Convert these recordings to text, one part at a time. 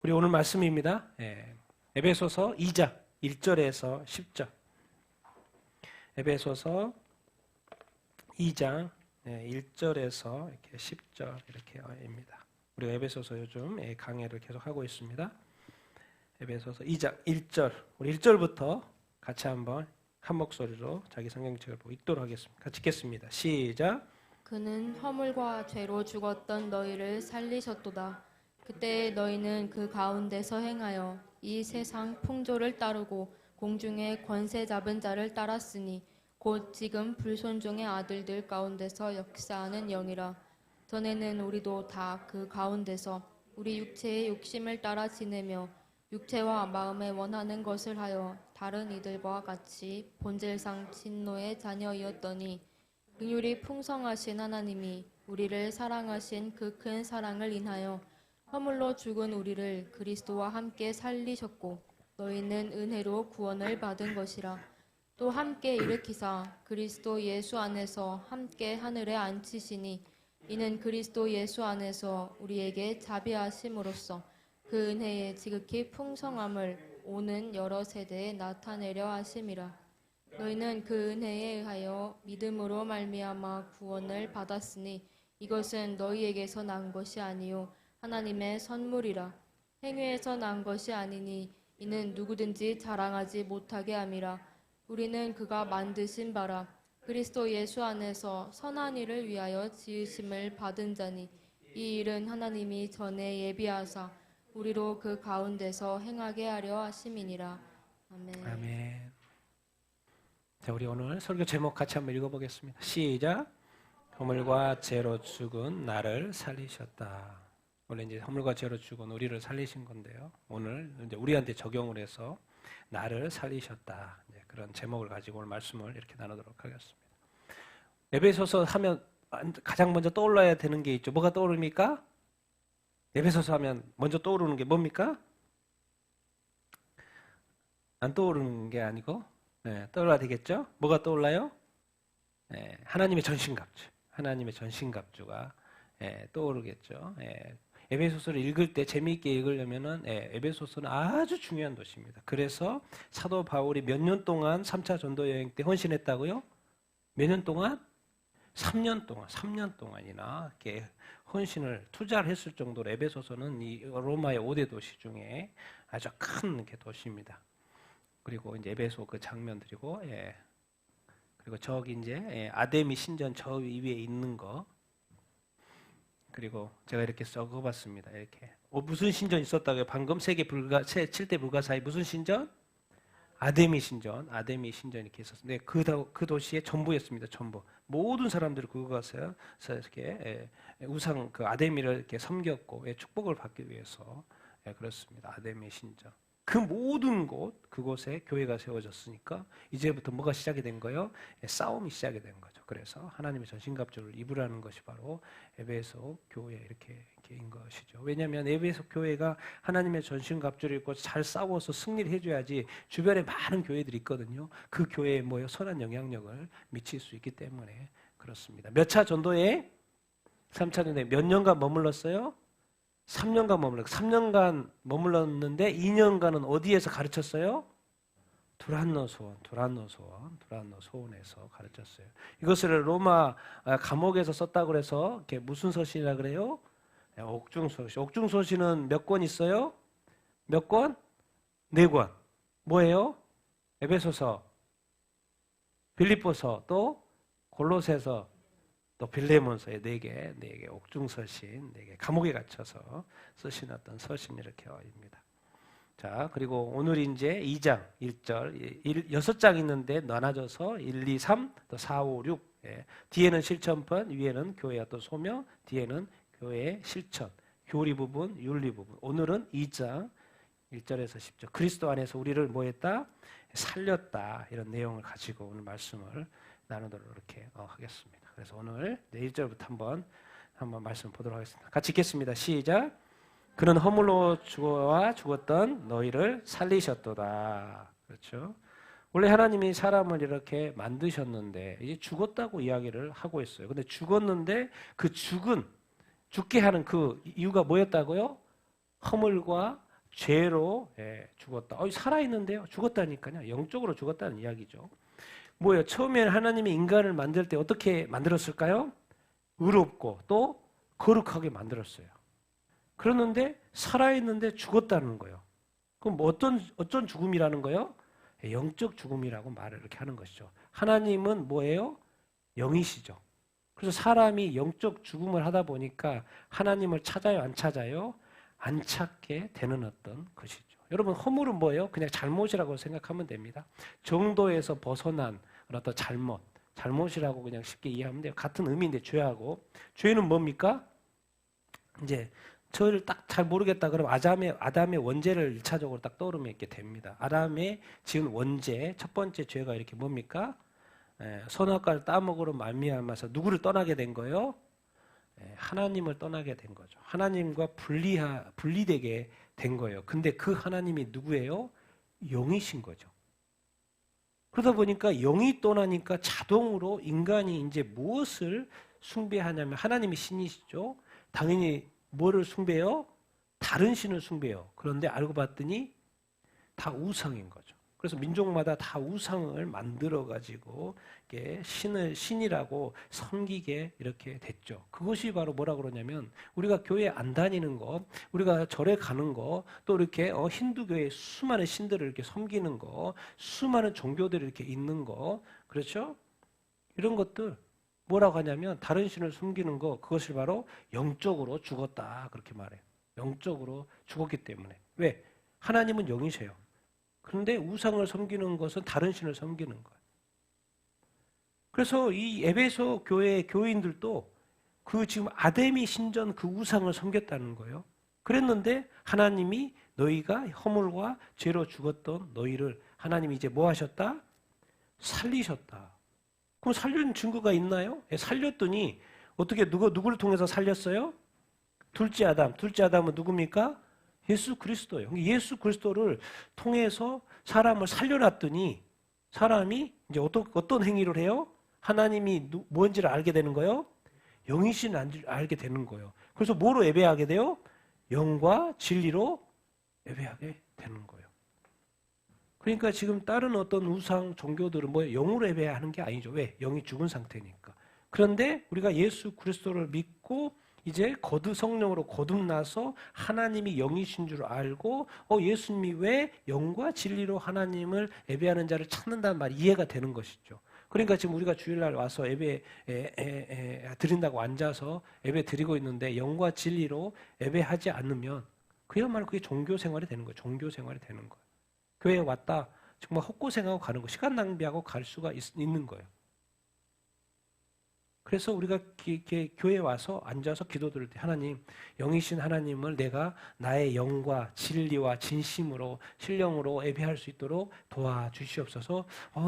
우리 오늘 말씀입니다. 에베소서 2장 1절에서 10절. 에베소서 2장 1절에서 이렇게 10절 이렇게입니다. 우리가 에베소서 요즘 강해를 계속 하고 있습니다. 에베소서 2장 1절. 우리 1절부터 같이 한번 한 목소리로 자기 성경책을 보고 읽도록 하겠습니다. 같이 읽겠습니다. 시작. 그는 허물과 죄로 죽었던 너희를 살리셨도다. 그때 너희는 그 가운데서 행하여 이 세상 풍조를 따르고 공중의 권세 잡은 자를 따랐으니 곧 지금 불순종의 아들들 가운데서 역사하는 영이라. 전에는 우리도 다 그 가운데서 우리 육체의 욕심을 따라 지내며 육체와 마음에 원하는 것을 하여 다른 이들과 같이 본질상 진노의 자녀이었더니 긍휼이 풍성하신 하나님이 우리를 사랑하신 그 큰 사랑을 인하여 허물로 죽은 우리를 그리스도와 함께 살리셨고 너희는 은혜로 구원을 받은 것이라. 또 함께 일으키사 그리스도 예수 안에서 함께 하늘에 앉히시니 이는 그리스도 예수 안에서 우리에게 자비하심으로써 그 은혜의 지극히 풍성함을 오는 여러 세대에 나타내려 하심이라. 너희는 그 은혜에 의하여 믿음으로 말미암아 구원을 받았으니 이것은 너희에게서 난 것이 아니요 하나님의 선물이라. 행위에서 난 것이 아니니 이는 누구든지 자랑하지 못하게 함이라. 우리는 그가 만드신 바라 그리스도 예수 안에서 선한 일을 위하여 지으심을 받은 자니 이 일은 하나님이 전에 예비하사 우리로 그 가운데서 행하게 하려 하심이니라. 아멘. 아멘. 자, 우리 오늘 설교 제목 같이 한번 읽어보겠습니다. 시작. 허물과 죄로 죽은 나를 살리셨다. 원래 이제 허물과 죄로 죽은 우리를 살리신 건데요. 오늘 이제 우리한테 적용을 해서 나를 살리셨다. 이제 그런 제목을 가지고 오늘 말씀을 이렇게 나누도록 하겠습니다. 에베소서 하면 가장 먼저 떠올라야 되는 게 있죠. 뭐가 떠오릅니까? 에베소서 하면 먼저 떠오르는 게 뭡니까? 안 떠오르는 게 아니고 떠올라야 되겠죠? 뭐가 떠올라요? 하나님의 전신갑주. 하나님의 전신갑주가 떠오르겠죠. 에베소서를 읽을 때 재미있게 읽으려면은 에베소서는 아주 중요한 도시입니다. 그래서 사도 바울이 몇 년 동안 3차 전도 여행 때 헌신했다고요? 몇 년 동안? 3년 동안이나 이렇게 헌신을 투자를 했을 정도로 에베소서는 이 로마의 5대 도시 중에 아주 큰 도시입니다. 그리고 이제 에베소 그 장면들이고, 그리고 저기 이제 아데미 신전 저 위에 있는 거, 그리고 제가 이렇게 써봤습니다. 이렇게 무슨 신전 있었다고요? 방금 세계 불가 7대 불가사의 무슨 신전? 아데미 신전 이렇게 있었는데 그 도시의 전부였습니다. 전부 모든 사람들이 그곳에서 이렇게 우상 그 아데미를 이렇게 섬겼고 축복을 받기 위해서 그렇습니다. 아데미 신전. 그 모든 그곳에 교회가 세워졌으니까 이제부터 뭐가 시작이 된 거예요? 싸움이 시작이 된 거죠. 그래서 하나님의 전신갑주를 입으라는 것이 바로 에베소 교회 이렇게인 것이죠. 왜냐하면 에베소 교회가 하나님의 전신갑주를 입고 잘 싸워서 승리를 해줘야지 주변에 많은 교회들이 있거든요. 그 교회에 선한 영향력을 미칠 수 있기 때문에 그렇습니다. 몇 차 전도에? 3차 전도에 몇 년간 머물렀어요? 3년간 머물렀는데 2년간은 어디에서 가르쳤어요? 두란노 소원에서 가르쳤어요. 이것을 로마 감옥에서 썼다고 해서 이렇게 무슨 서신이라 그래요? 옥중서신. 옥중서신은 몇 권 있어요? 몇 권? 4권. 뭐예요? 에베소서, 빌립보서, 또 골로새서, 또 빌레몬서의 4개 옥중서신, 4개 감옥에 갇혀서 쓰신 어떤 서신 이렇게입니다. 자, 그리고 오늘 이제 2장 1절 6장 있는데 나눠져서 1, 2, 3, 또 4, 5, 6 뒤에는 실천편, 위에는 교회의 어떤 소명, 뒤에는 교회의 실천, 교리 부분, 윤리 부분. 오늘은 2장 1절에서 10절 그리스도 안에서 우리를 뭐했다? 살렸다. 이런 내용을 가지고 오늘 말씀을 나누도록 이렇게 하겠습니다. 그래서 오늘 1절부터 한번 말씀 보도록 하겠습니다. 같이 읽겠습니다. 시작. 그는 허물로 죽었던 너희를 살리셨도다. 그렇죠? 원래 하나님이 사람을 이렇게 만드셨는데 이제 죽었다고 이야기를 하고 있어요. 근데 죽었는데 그 죽게 하는 그 이유가 뭐였다고요? 허물과 죄로 죽었다. 살아있는데요. 죽었다니까요. 영적으로 죽었다는 이야기죠. 뭐예요? 처음에는 하나님이 인간을 만들 때 어떻게 만들었을까요? 의롭고 또 거룩하게 만들었어요. 그러는데 살아있는데 죽었다는 거예요. 그럼 뭐 어떤 죽음이라는 거예요? 영적 죽음이라고 말을 이렇게 하는 것이죠. 하나님은 뭐예요? 영이시죠. 그래서 사람이 영적 죽음을 하다 보니까 하나님을 찾아요, 안 찾아요? 안 찾게 되는 어떤 것이죠. 여러분, 허물은 뭐예요? 그냥 잘못이라고 생각하면 됩니다. 정도에서 벗어난 어떤 잘못이라고 그냥 쉽게 이해하면 돼요. 같은 의미인데 죄하고. 죄는 뭡니까? 이제 저를 딱 잘 모르겠다 그러면 아담의 원죄를 1차적으로 딱 떠오르면 이렇게 됩니다. 아담의 지은 원죄, 첫 번째 죄가 이렇게 뭡니까? 선악과를 따먹으로 말미암아서 누구를 떠나게 된 거예요? 하나님을 떠나게 된 거죠. 하나님과 분리되게 된 거예요. 근데 그 하나님이 누구예요? 영이신 거죠. 그러다 보니까 영이 떠나니까 자동으로 인간이 이제 무엇을 숭배하냐면 하나님이 신이시죠. 당연히 뭐를 숭배해요? 다른 신을 숭배해요. 그런데 알고 봤더니 다 우상인 거죠. 그래서 민족마다 다 우상을 만들어 가지고 신이라고 섬기게 이렇게 됐죠. 그것이 바로 뭐라 그러냐면 우리가 교회 안 다니는 거, 우리가 절에 가는 거, 또 이렇게 힌두교의 수많은 신들을 이렇게 섬기는 거, 수많은 종교들이 이렇게 있는 거, 그렇죠? 이런 것들 뭐라고 하냐면 다른 신을 섬기는 거, 그것을 바로 영적으로 죽었다 그렇게 말해요. 영적으로 죽었기 때문에. 왜? 하나님은 영이세요. 그런데 우상을 섬기는 것은 다른 신을 섬기는 거예요. 그래서 이 에베소 교회 교인들도 그 지금 아데미 신전 그 우상을 섬겼다는 거예요. 그랬는데 하나님이 너희가 허물과 죄로 죽었던 너희를 하나님이 이제 뭐 하셨다? 살리셨다. 그럼 살린 증거가 있나요? 살렸더니 어떻게 누구를 통해서 살렸어요? 둘째 아담은 누굽니까? 예수 그리스도예요. 예수 그리스도를 통해서 사람을 살려놨더니 사람이 이제 어떤 행위를 해요? 하나님이 뭔지를 알게 되는 거예요? 영이신 알게 되는 거예요. 그래서 뭐로 예배하게 돼요? 영과 진리로 예배하게 되는 거예요. 그러니까 지금 다른 어떤 우상 종교들은 뭐 영으로 예배하는 게 아니죠. 왜? 영이 죽은 상태니까. 그런데 우리가 예수 그리스도를 믿고 이제 성령으로 거듭나서 하나님이 영이신 줄 알고 예수님이 왜 영과 진리로 하나님을 예배하는 자를 찾는다는 말이 이해가 되는 것이죠. 그러니까 지금 우리가 주일날 와서 예배 드린다고 앉아서 예배 드리고 있는데 영과 진리로 예배하지 않으면 그야말로 그게 종교 생활이 되는 거예요. 종교 생활이 되는 거예요. 교회에 왔다 정말 헛고생하고 가는 거, 시간 낭비하고 갈 수가 있는 거예요. 그래서 우리가 교회에 와서 앉아서 기도드릴 때 하나님, 영이신 하나님을 내가 나의 영과 진리와 진심으로 신령으로 예배할 수 있도록 도와주시옵소서.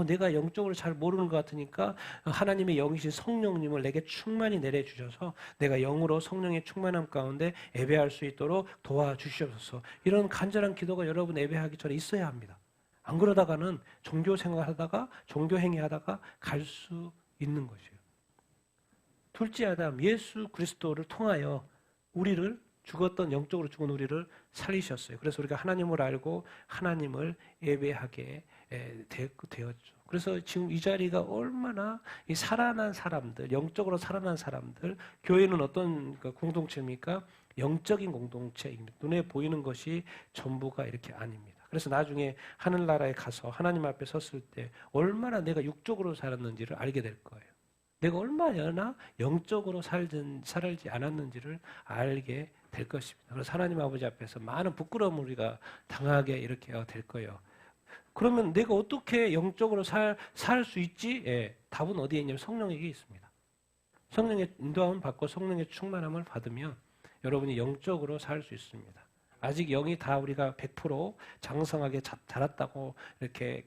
내가 영적으로 잘 모르는 것 같으니까 하나님의 영이신 성령님을 내게 충만히 내려주셔서 내가 영으로 성령의 충만함 가운데 예배할 수 있도록 도와주시옵소서. 이런 간절한 기도가 여러분 예배하기 전에 있어야 합니다. 안 그러다가는 종교 생활하다가 종교 행위하다가 갈 수 있는 것이에요. 둘째 아담 예수 그리스도를 통하여 우리를 죽었던 영적으로 죽은 우리를 살리셨어요. 그래서 우리가 하나님을 알고 하나님을 예배하게 되었죠. 그래서 지금 이 자리가 얼마나 이 살아난 사람들, 영적으로 살아난 사람들, 교회는 어떤 공동체입니까? 영적인 공동체입니다. 눈에 보이는 것이 전부가 이렇게 아닙니다. 그래서 나중에 하늘나라에 가서 하나님 앞에 섰을 때 얼마나 내가 육적으로 살았는지를 알게 될 거예요. 내가 얼마나 영적으로 살지 않았는지를 알게 될 것입니다. 그래서 하나님 아버지 앞에서 많은 부끄러움을 우리가 당하게 이렇게 될 거예요. 그러면 내가 어떻게 영적으로 살 수 있지? 답은 어디에 있냐면 성령에게 있습니다. 성령의 인도함을 받고 성령의 충만함을 받으면 여러분이 영적으로 살 수 있습니다. 아직 영이 다 우리가 100% 장성하게 자랐다고 이렇게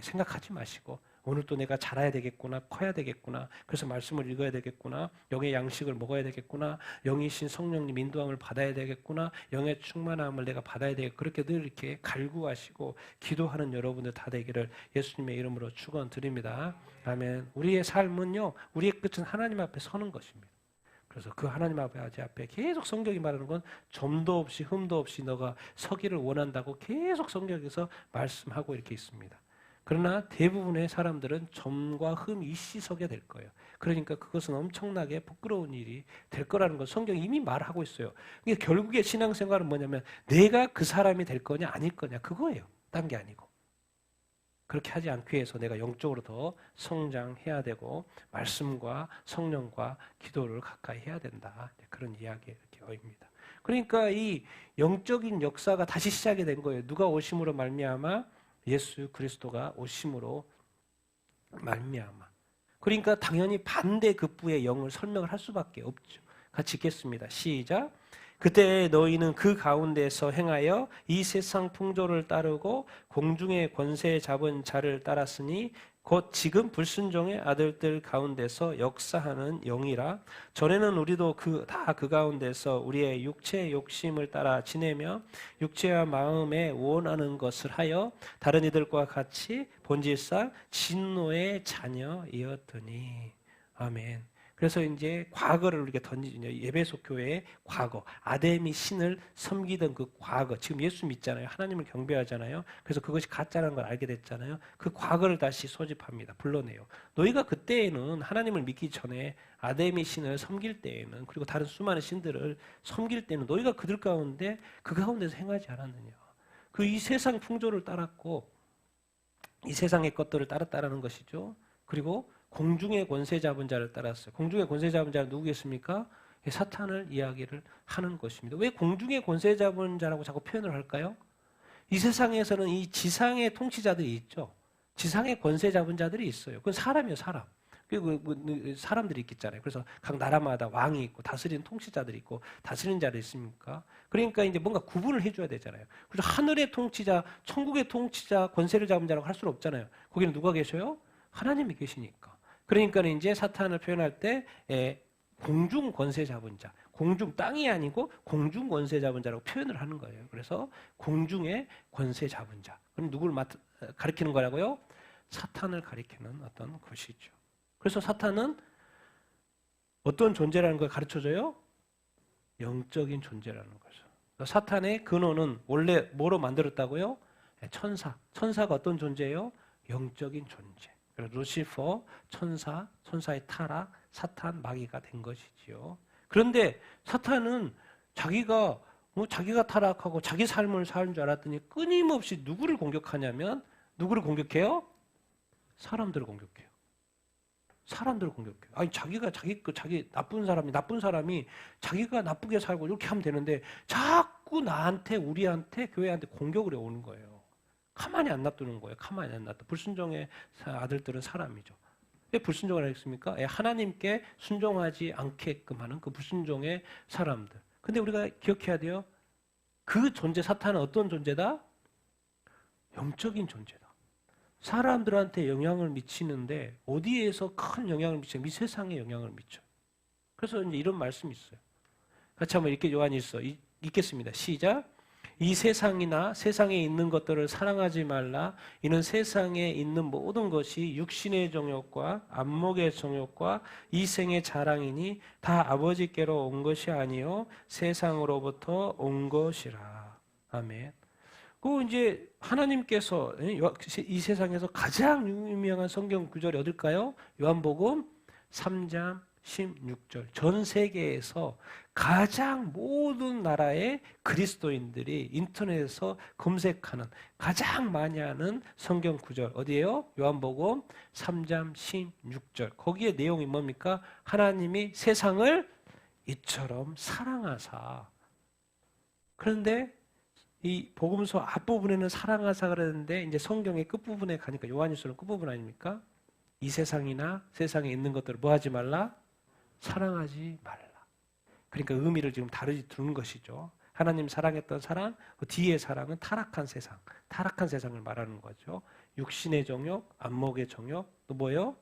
생각하지 마시고 오늘 또 내가 자라야 되겠구나, 커야 되겠구나, 그래서 말씀을 읽어야 되겠구나, 영의 양식을 먹어야 되겠구나, 영이신 성령님 인도함을 받아야 되겠구나, 영의 충만함을 내가 받아야 되겠구나, 그렇게 늘 이렇게 갈구하시고 기도하는 여러분들 다 되기를 예수님의 이름으로 축원드립니다. 아멘. 우리의 삶은요, 우리의 끝은 하나님 앞에 서는 것입니다. 그래서 그 하나님 아버지 앞에 계속 성경이 말하는 건 점도 없이 흠도 없이 너가 서기를 원한다고 계속 성경에서 말씀하고 이렇게 있습니다. 그러나 대부분의 사람들은 점과 흠이 있이 서게 될 거예요. 그러니까 그것은 엄청나게 부끄러운 일이 될 거라는 걸 성경이 이미 말하고 있어요. 그러니까 결국에 신앙생활은 뭐냐면 내가 그 사람이 될 거냐 아닐 거냐 그거예요. 딴 게 아니고. 그렇게 하지 않기 위해서 내가 영적으로 더 성장해야 되고 말씀과 성령과 기도를 가까이 해야 된다. 그런 이야기 이렇게 어입니다. 그러니까 이 영적인 역사가 다시 시작이 된 거예요. 누가 오심으로 말미암아? 예수 그리스도가 오심으로 말미암아. 그러니까 당연히 반대급부의 영을 설명을 할 수밖에 없죠. 같이 읽겠습니다. 시작. 그때 너희는 그 가운데서 행하여 이 세상 풍조를 따르고 공중의 권세 잡은 자를 따랐으니 곧 지금 불순종의 아들들 가운데서 역사하는 영이라. 전에는 우리도 다 그 가운데서 우리의 육체의 욕심을 따라 지내며 육체와 마음에 원하는 것을 하여 다른 이들과 같이 본질상 진노의 자녀이었더니. 아멘. 그래서 이제 과거를 우리가 에베소 교회의 과거, 아담이 신을 섬기던 그 과거, 지금 예수 믿잖아요. 하나님을 경배하잖아요. 그래서 그것이 가짜라는 걸 알게 됐잖아요. 그 과거를 다시 소집합니다. 불러내요. 너희가 그때에는 하나님을 믿기 전에 아담이 신을 섬길 때에는, 그리고 다른 수많은 신들을 섬길 때는 너희가 그들 가운데 그 가운데서 행하지 않았느냐. 그 이 세상 풍조를 따랐고 이 세상의 것들을 따랐다라는 것이죠. 그리고 공중의 권세 잡은 자를 따랐어요. 공중의 권세 잡은 자는 누구겠습니까? 사탄을 이야기를 하는 것입니다. 왜 공중의 권세 잡은 자라고 자꾸 표현을 할까요? 이 세상에서는 이 지상의 통치자들이 있죠. 지상의 권세 잡은 자들이 있어요. 그건 사람이에요, 사람. 사람들이 있겠잖아요. 그래서 각 나라마다 왕이 있고 다스리는 통치자들이 있고 다스리는 자들이 있습니까? 그러니까 이제 뭔가 구분을 해줘야 되잖아요. 그래서 하늘의 통치자, 천국의 통치자, 권세를 잡은 자라고 할 수는 없잖아요. 거기는 누가 계셔요? 하나님이 계시니까. 그러니까 이제 사탄을 표현할 때 공중 권세 잡은 자, 공중 땅이 아니고 공중 권세 잡은 자라고 표현을 하는 거예요. 그래서 공중의 권세 잡은 자. 그럼 누구를 가리키는 거라고요? 사탄을 가리키는 어떤 것이죠. 그래서 사탄은 어떤 존재라는 걸 가르쳐줘요? 영적인 존재라는 거죠. 사탄의 근원은 원래 뭐로 만들었다고요? 천사. 천사가 어떤 존재예요? 영적인 존재. 루시퍼, 천사의 타락, 사탄, 마귀가 된 것이지요. 그런데 사탄은 자기가 타락하고 자기 삶을 사는 줄 알았더니 끊임없이 누구를 공격하냐면 누구를 공격해요? 사람들을 공격해요. 사람들을 공격해요. 아니 자기 나쁜 사람이 자기가 나쁘게 살고 이렇게 하면 되는데 자꾸 나한테, 우리한테, 교회한테 공격을 해오는 거예요. 가만히 안 놔두는 거예요. 가만히 안 놔둬. 불순종의 아들들은 사람이죠. 왜 불순종을 하겠습니까? 하나님께 순종하지 않게끔 하는 그 불순종의 사람들. 근데 우리가 기억해야 돼요. 그 존재, 사탄은 어떤 존재다? 영적인 존재다. 사람들한테 영향을 미치는데 어디에서 큰 영향을 미쳐요? 이 세상에 영향을 미쳐요. 그래서 이제 이런 말씀이 있어요. 같이 한번 이렇게 요한일서 읽겠습니다. 시작. 이 세상이나 세상에 있는 것들을 사랑하지 말라. 이는 세상에 있는 모든 것이 육신의 정욕과 안목의 정욕과 이생의 자랑이니 다 아버지께로 온 것이 아니요 세상으로부터 온 것이라. 아멘. 그 이제 하나님께서 이 세상에서 가장 유명한 성경 구절이 어딜까요? 요한복음 3장 16절. 전 세계에서 가장 모든 나라의 그리스도인들이 인터넷에서 검색하는 가장 많이 하는 성경 구절 어디예요? 요한복음 3장 16절. 거기에 내용이 뭡니까? 하나님이 세상을 이처럼 사랑하사. 그런데 이 복음서 앞부분에는 사랑하사 그랬는데 이제 성경의 끝부분에 가니까 요한일서는 끝부분 아닙니까? 이 세상이나 세상에 있는 것들을 뭐 하지 말라? 사랑하지 말라. 그러니까 의미를 지금 다르게 두는 것이죠. 하나님 사랑했던 사랑, 그 뒤의 사랑은 타락한 세상을 말하는 거죠. 육신의 정욕, 안목의 정욕, 또 뭐예요?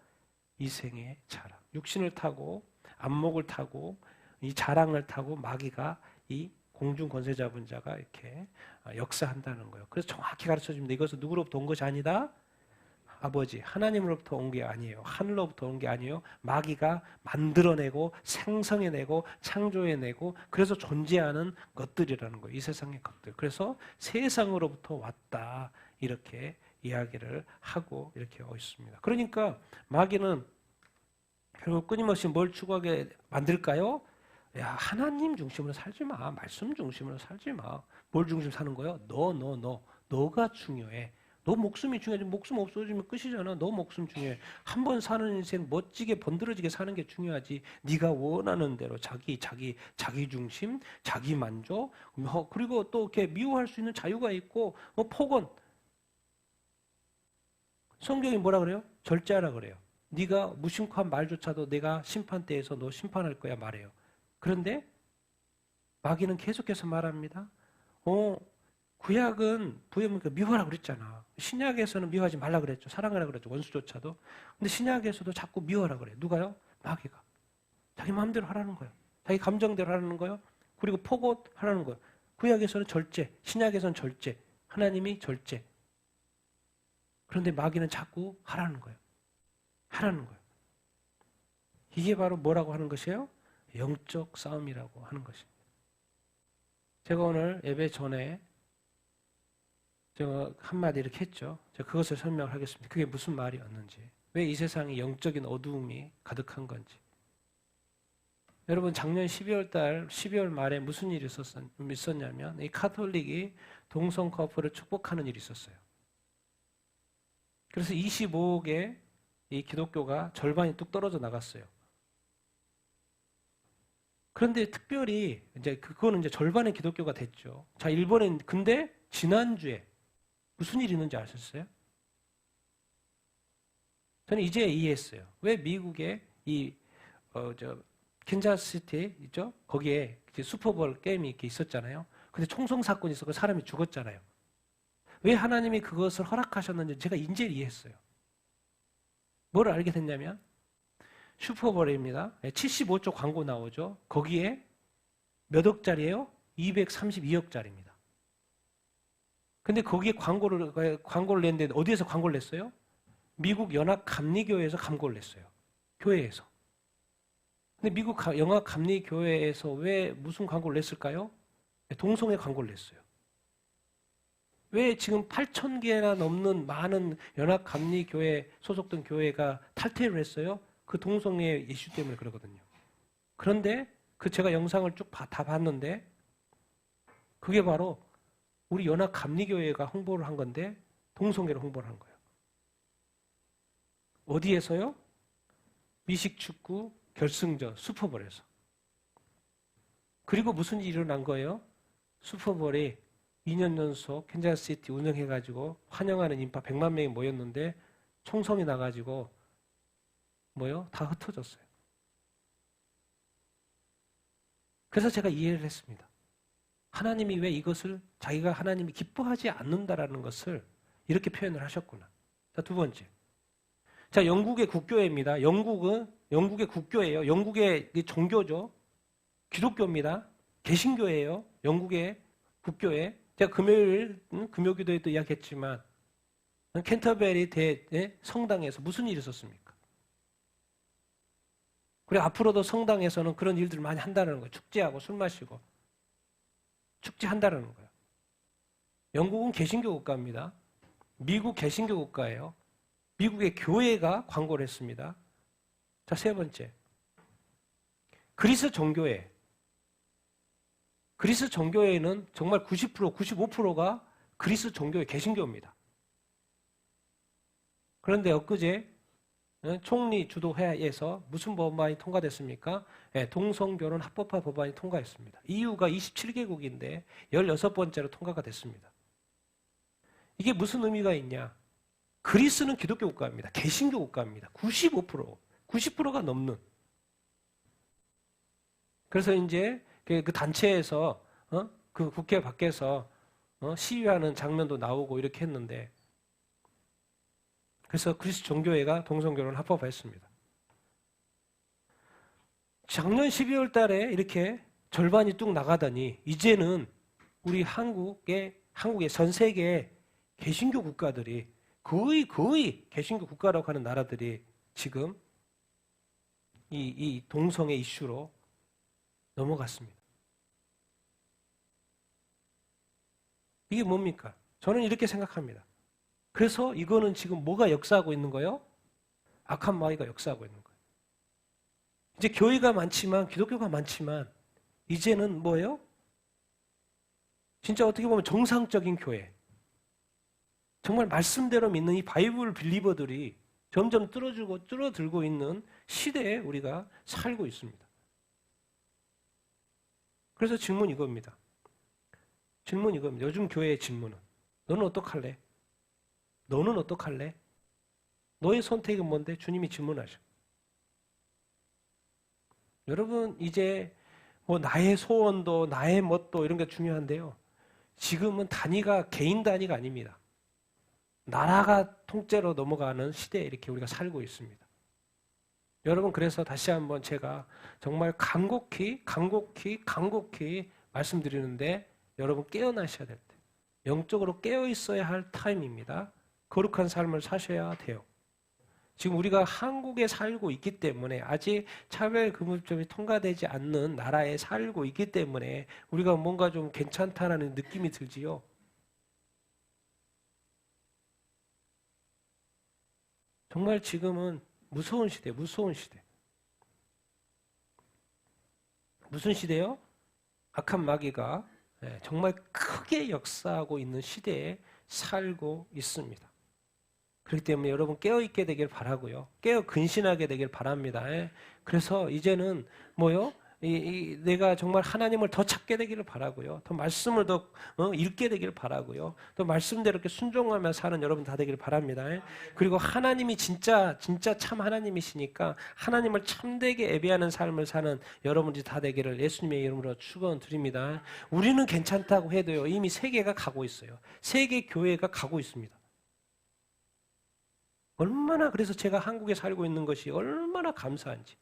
이생의 자랑. 육신을 타고 안목을 타고 이 자랑을 타고 마귀가 이 공중 권세 잡은 자가 이렇게 역사한다는 거예요. 그래서 정확히 가르쳐 줍니다. 이것은 누구로부터 온 것이 아니다. 아버지 하나님으로부터 온 게 아니에요. 하늘로부터 온 게 아니에요. 마귀가 만들어내고 생성해내고 창조해내고 그래서 존재하는 것들이라는 거예요. 이 세상의 것들. 그래서 세상으로부터 왔다 이렇게 이야기를 하고 이렇게 있습니다. 그러니까 마귀는 결국 끊임없이 뭘 추구하게 만들까요? 야, 하나님 중심으로 살지 마. 말씀 중심으로 살지 마. 뭘 중심 사는 거예요? 너가 중요해. 너 목숨이 중요하지. 목숨 없어지면 끝이잖아. 너 목숨 중요해. 한 번 사는 인생 멋지게 번들어지게 사는 게 중요하지. 네가 원하는 대로 자기 중심, 자기 만족, 그리고 또 이렇게 미워할 수 있는 자유가 있고, 폭언. 성경이 뭐라 그래요? 절제하라 그래요. 네가 무심코한 말조차도 내가 심판대에서 너 심판할 거야 말해요. 그런데 마귀는 계속해서 말합니다. 구약은 부여문과 미워하라 그랬잖아. 신약에서는 미워하지 말라 그랬죠. 사랑하라 그랬죠. 원수조차도. 근데 신약에서도 자꾸 미워하라 그래요. 누가요? 마귀가. 자기 마음대로 하라는 거예요. 자기 감정대로 하라는 거예요. 그리고 폭언하라는 거예요. 구약에서는 절제, 신약에서는 절제, 하나님이 절제. 그런데 마귀는 자꾸 하라는 거예요. 하라는 거예요. 이게 바로 뭐라고 하는 것이에요? 영적 싸움이라고 하는 것입니다. 제가 오늘 예배 전에 제가 한마디 이렇게 했죠. 제가 그것을 설명을 하겠습니다. 그게 무슨 말이었는지. 왜 이 세상에 영적인 어두움이 가득한 건지. 여러분 작년 12월 말에 무슨 일이 있었냐면 이 카톨릭이 동성 커플을 축복하는 일이 있었어요. 그래서 25억의 이 기독교가 절반이 뚝 떨어져 나갔어요. 그런데 특별히 이제 그거는 이제 절반의 기독교가 됐죠. 자, 일본엔 근데 지난주에 무슨 일이 있는지 아셨어요? 저는 이제 이해했어요. 왜 미국에 캔자스시티 있죠? 거기에 슈퍼볼 게임이 이렇게 있었잖아요. 근데 총성 사건이 있었고 사람이 죽었잖아요. 왜 하나님이 그것을 허락하셨는지 제가 이제 이해했어요. 뭘 알게 됐냐면 슈퍼볼입니다. 75조 광고 나오죠. 거기에 몇 억짜리예요? 232억짜리입니다. 근데 거기에 광고를 냈는데 어디에서 광고를 냈어요? 미국 연합감리교회에서 광고를 냈어요. 교회에서. 근데 미국 연합감리교회에서 왜 무슨 광고를 냈을까요? 동성애 광고를 냈어요. 왜 지금 8,000개나 넘는 많은 연합감리교회 소속된 교회가 탈퇴를 했어요? 그 동성애 이슈 때문에 그러거든요. 그런데 제가 영상을 쭉 다 봤는데 그게 바로 우리 연합감리교회가 홍보를 한 건데 동성애를 홍보를 한 거예요. 어디에서요? 미식축구 결승전 슈퍼볼에서. 그리고 무슨 일이 일어난 거예요? 슈퍼볼이 2년 연속 캔자스시티 운영해가지고 환영하는 인파 100만 명이 모였는데 총성이 나가지고 다 흩어졌어요. 그래서 제가 이해를 했습니다. 하나님이 왜 이것을 자기가 하나님이 기뻐하지 않는다라는 것을 이렇게 표현을 하셨구나. 자, 두 번째. 자, 영국의 국교회입니다. 영국은 영국의 국교예요. 영국의 종교죠. 기독교입니다. 개신교예요. 영국의 국교회. 제가 금요일 금요기도에도 이야기했지만 캔터베리 성당에서 무슨 일이 있었습니까? 그리고 앞으로도 성당에서는 그런 일들을 많이 한다는 거예요. 축제하고 술 마시고 축제한다는 거예요. 영국은 개신교 국가입니다. 미국 개신교 국가예요. 미국의 교회가 광고를 했습니다. 자, 세 번째. 그리스 정교회. 그리스 정교회는 정말 90%, 95%가 그리스 정교회 개신교입니다. 그런데 엊그제 총리 주도회에서 무슨 법안이 통과됐습니까? 동성결혼 합법화 법안이 통과했습니다. EU가 27개국인데 16번째로 통과가 됐습니다. 이게 무슨 의미가 있냐? 그리스는 기독교 국가입니다. 개신교 국가입니다. 95%, 90%가 넘는. 그래서 이제 그 단체에서 그 국회 밖에서 시위하는 장면도 나오고 이렇게 했는데, 그래서 그리스 정교회가 동성결혼을 합법화했습니다. 작년 12월 달에 이렇게 절반이 뚝 나가더니 이제는 우리 한국의 전 세계 개신교 국가들이 거의 개신교 국가라고 하는 나라들이 지금 이 동성애 이슈로 넘어갔습니다. 이게 뭡니까? 저는 이렇게 생각합니다. 그래서 이거는 지금 뭐가 역사하고 있는 거예요? 악한 마귀가 역사하고 있는 거예요. 이제 교회가 많지만, 기독교가 많지만, 이제는 뭐예요? 진짜 어떻게 보면 정상적인 교회. 정말 말씀대로 믿는 이 바이블 빌리버들이 점점 줄어들고 있는 시대에 우리가 살고 있습니다. 그래서 질문 이겁니다. 요즘 교회의 질문은 너는 어떡할래? 너는 어떡할래? 너의 선택은 뭔데? 주님이 질문하셔. 여러분 이제 뭐 나의 소원도 나의 멋도 이런 게 중요한데요. 지금은 단위가 개인 단위가 아닙니다. 나라가 통째로 넘어가는 시대에 이렇게 우리가 살고 있습니다. 여러분 그래서 다시 한번 제가 정말 간곡히 말씀드리는데 여러분 깨어나셔야 될 때, 영적으로 깨어 있어야 할 타임입니다. 거룩한 삶을 사셔야 돼요. 지금 우리가 한국에 살고 있기 때문에 아직 차별금융법이 통과되지 않는 나라에 살고 있기 때문에 우리가 뭔가 좀 괜찮다라는 느낌이 들지요. 정말 지금은 무서운 시대. 무슨 시대요? 악한 마귀가 정말 크게 역사하고 있는 시대에 살고 있습니다. 그렇기 때문에 여러분 깨어있게 되길 바라고요. 깨어 근신하게 되길 바랍니다. 그래서 이제는 뭐요? 내가 정말 하나님을 더 찾게 되기를 바라고요. 더 말씀을 더 읽게 되기를 바라고요. 또 말씀대로 이렇게 순종하며 사는 여러분 다 되기를 바랍니다. 그리고 하나님이 진짜 참 하나님이시니까 하나님을 참되게 예배하는 삶을 사는 여러분들이 다 되기를 예수님의 이름으로 축원드립니다. 우리는 괜찮다고 해도요. 이미 세계가 가고 있어요. 세계 교회가 가고 있습니다. 얼마나 그래서 제가 한국에 살고 있는 것이 얼마나 감사한지,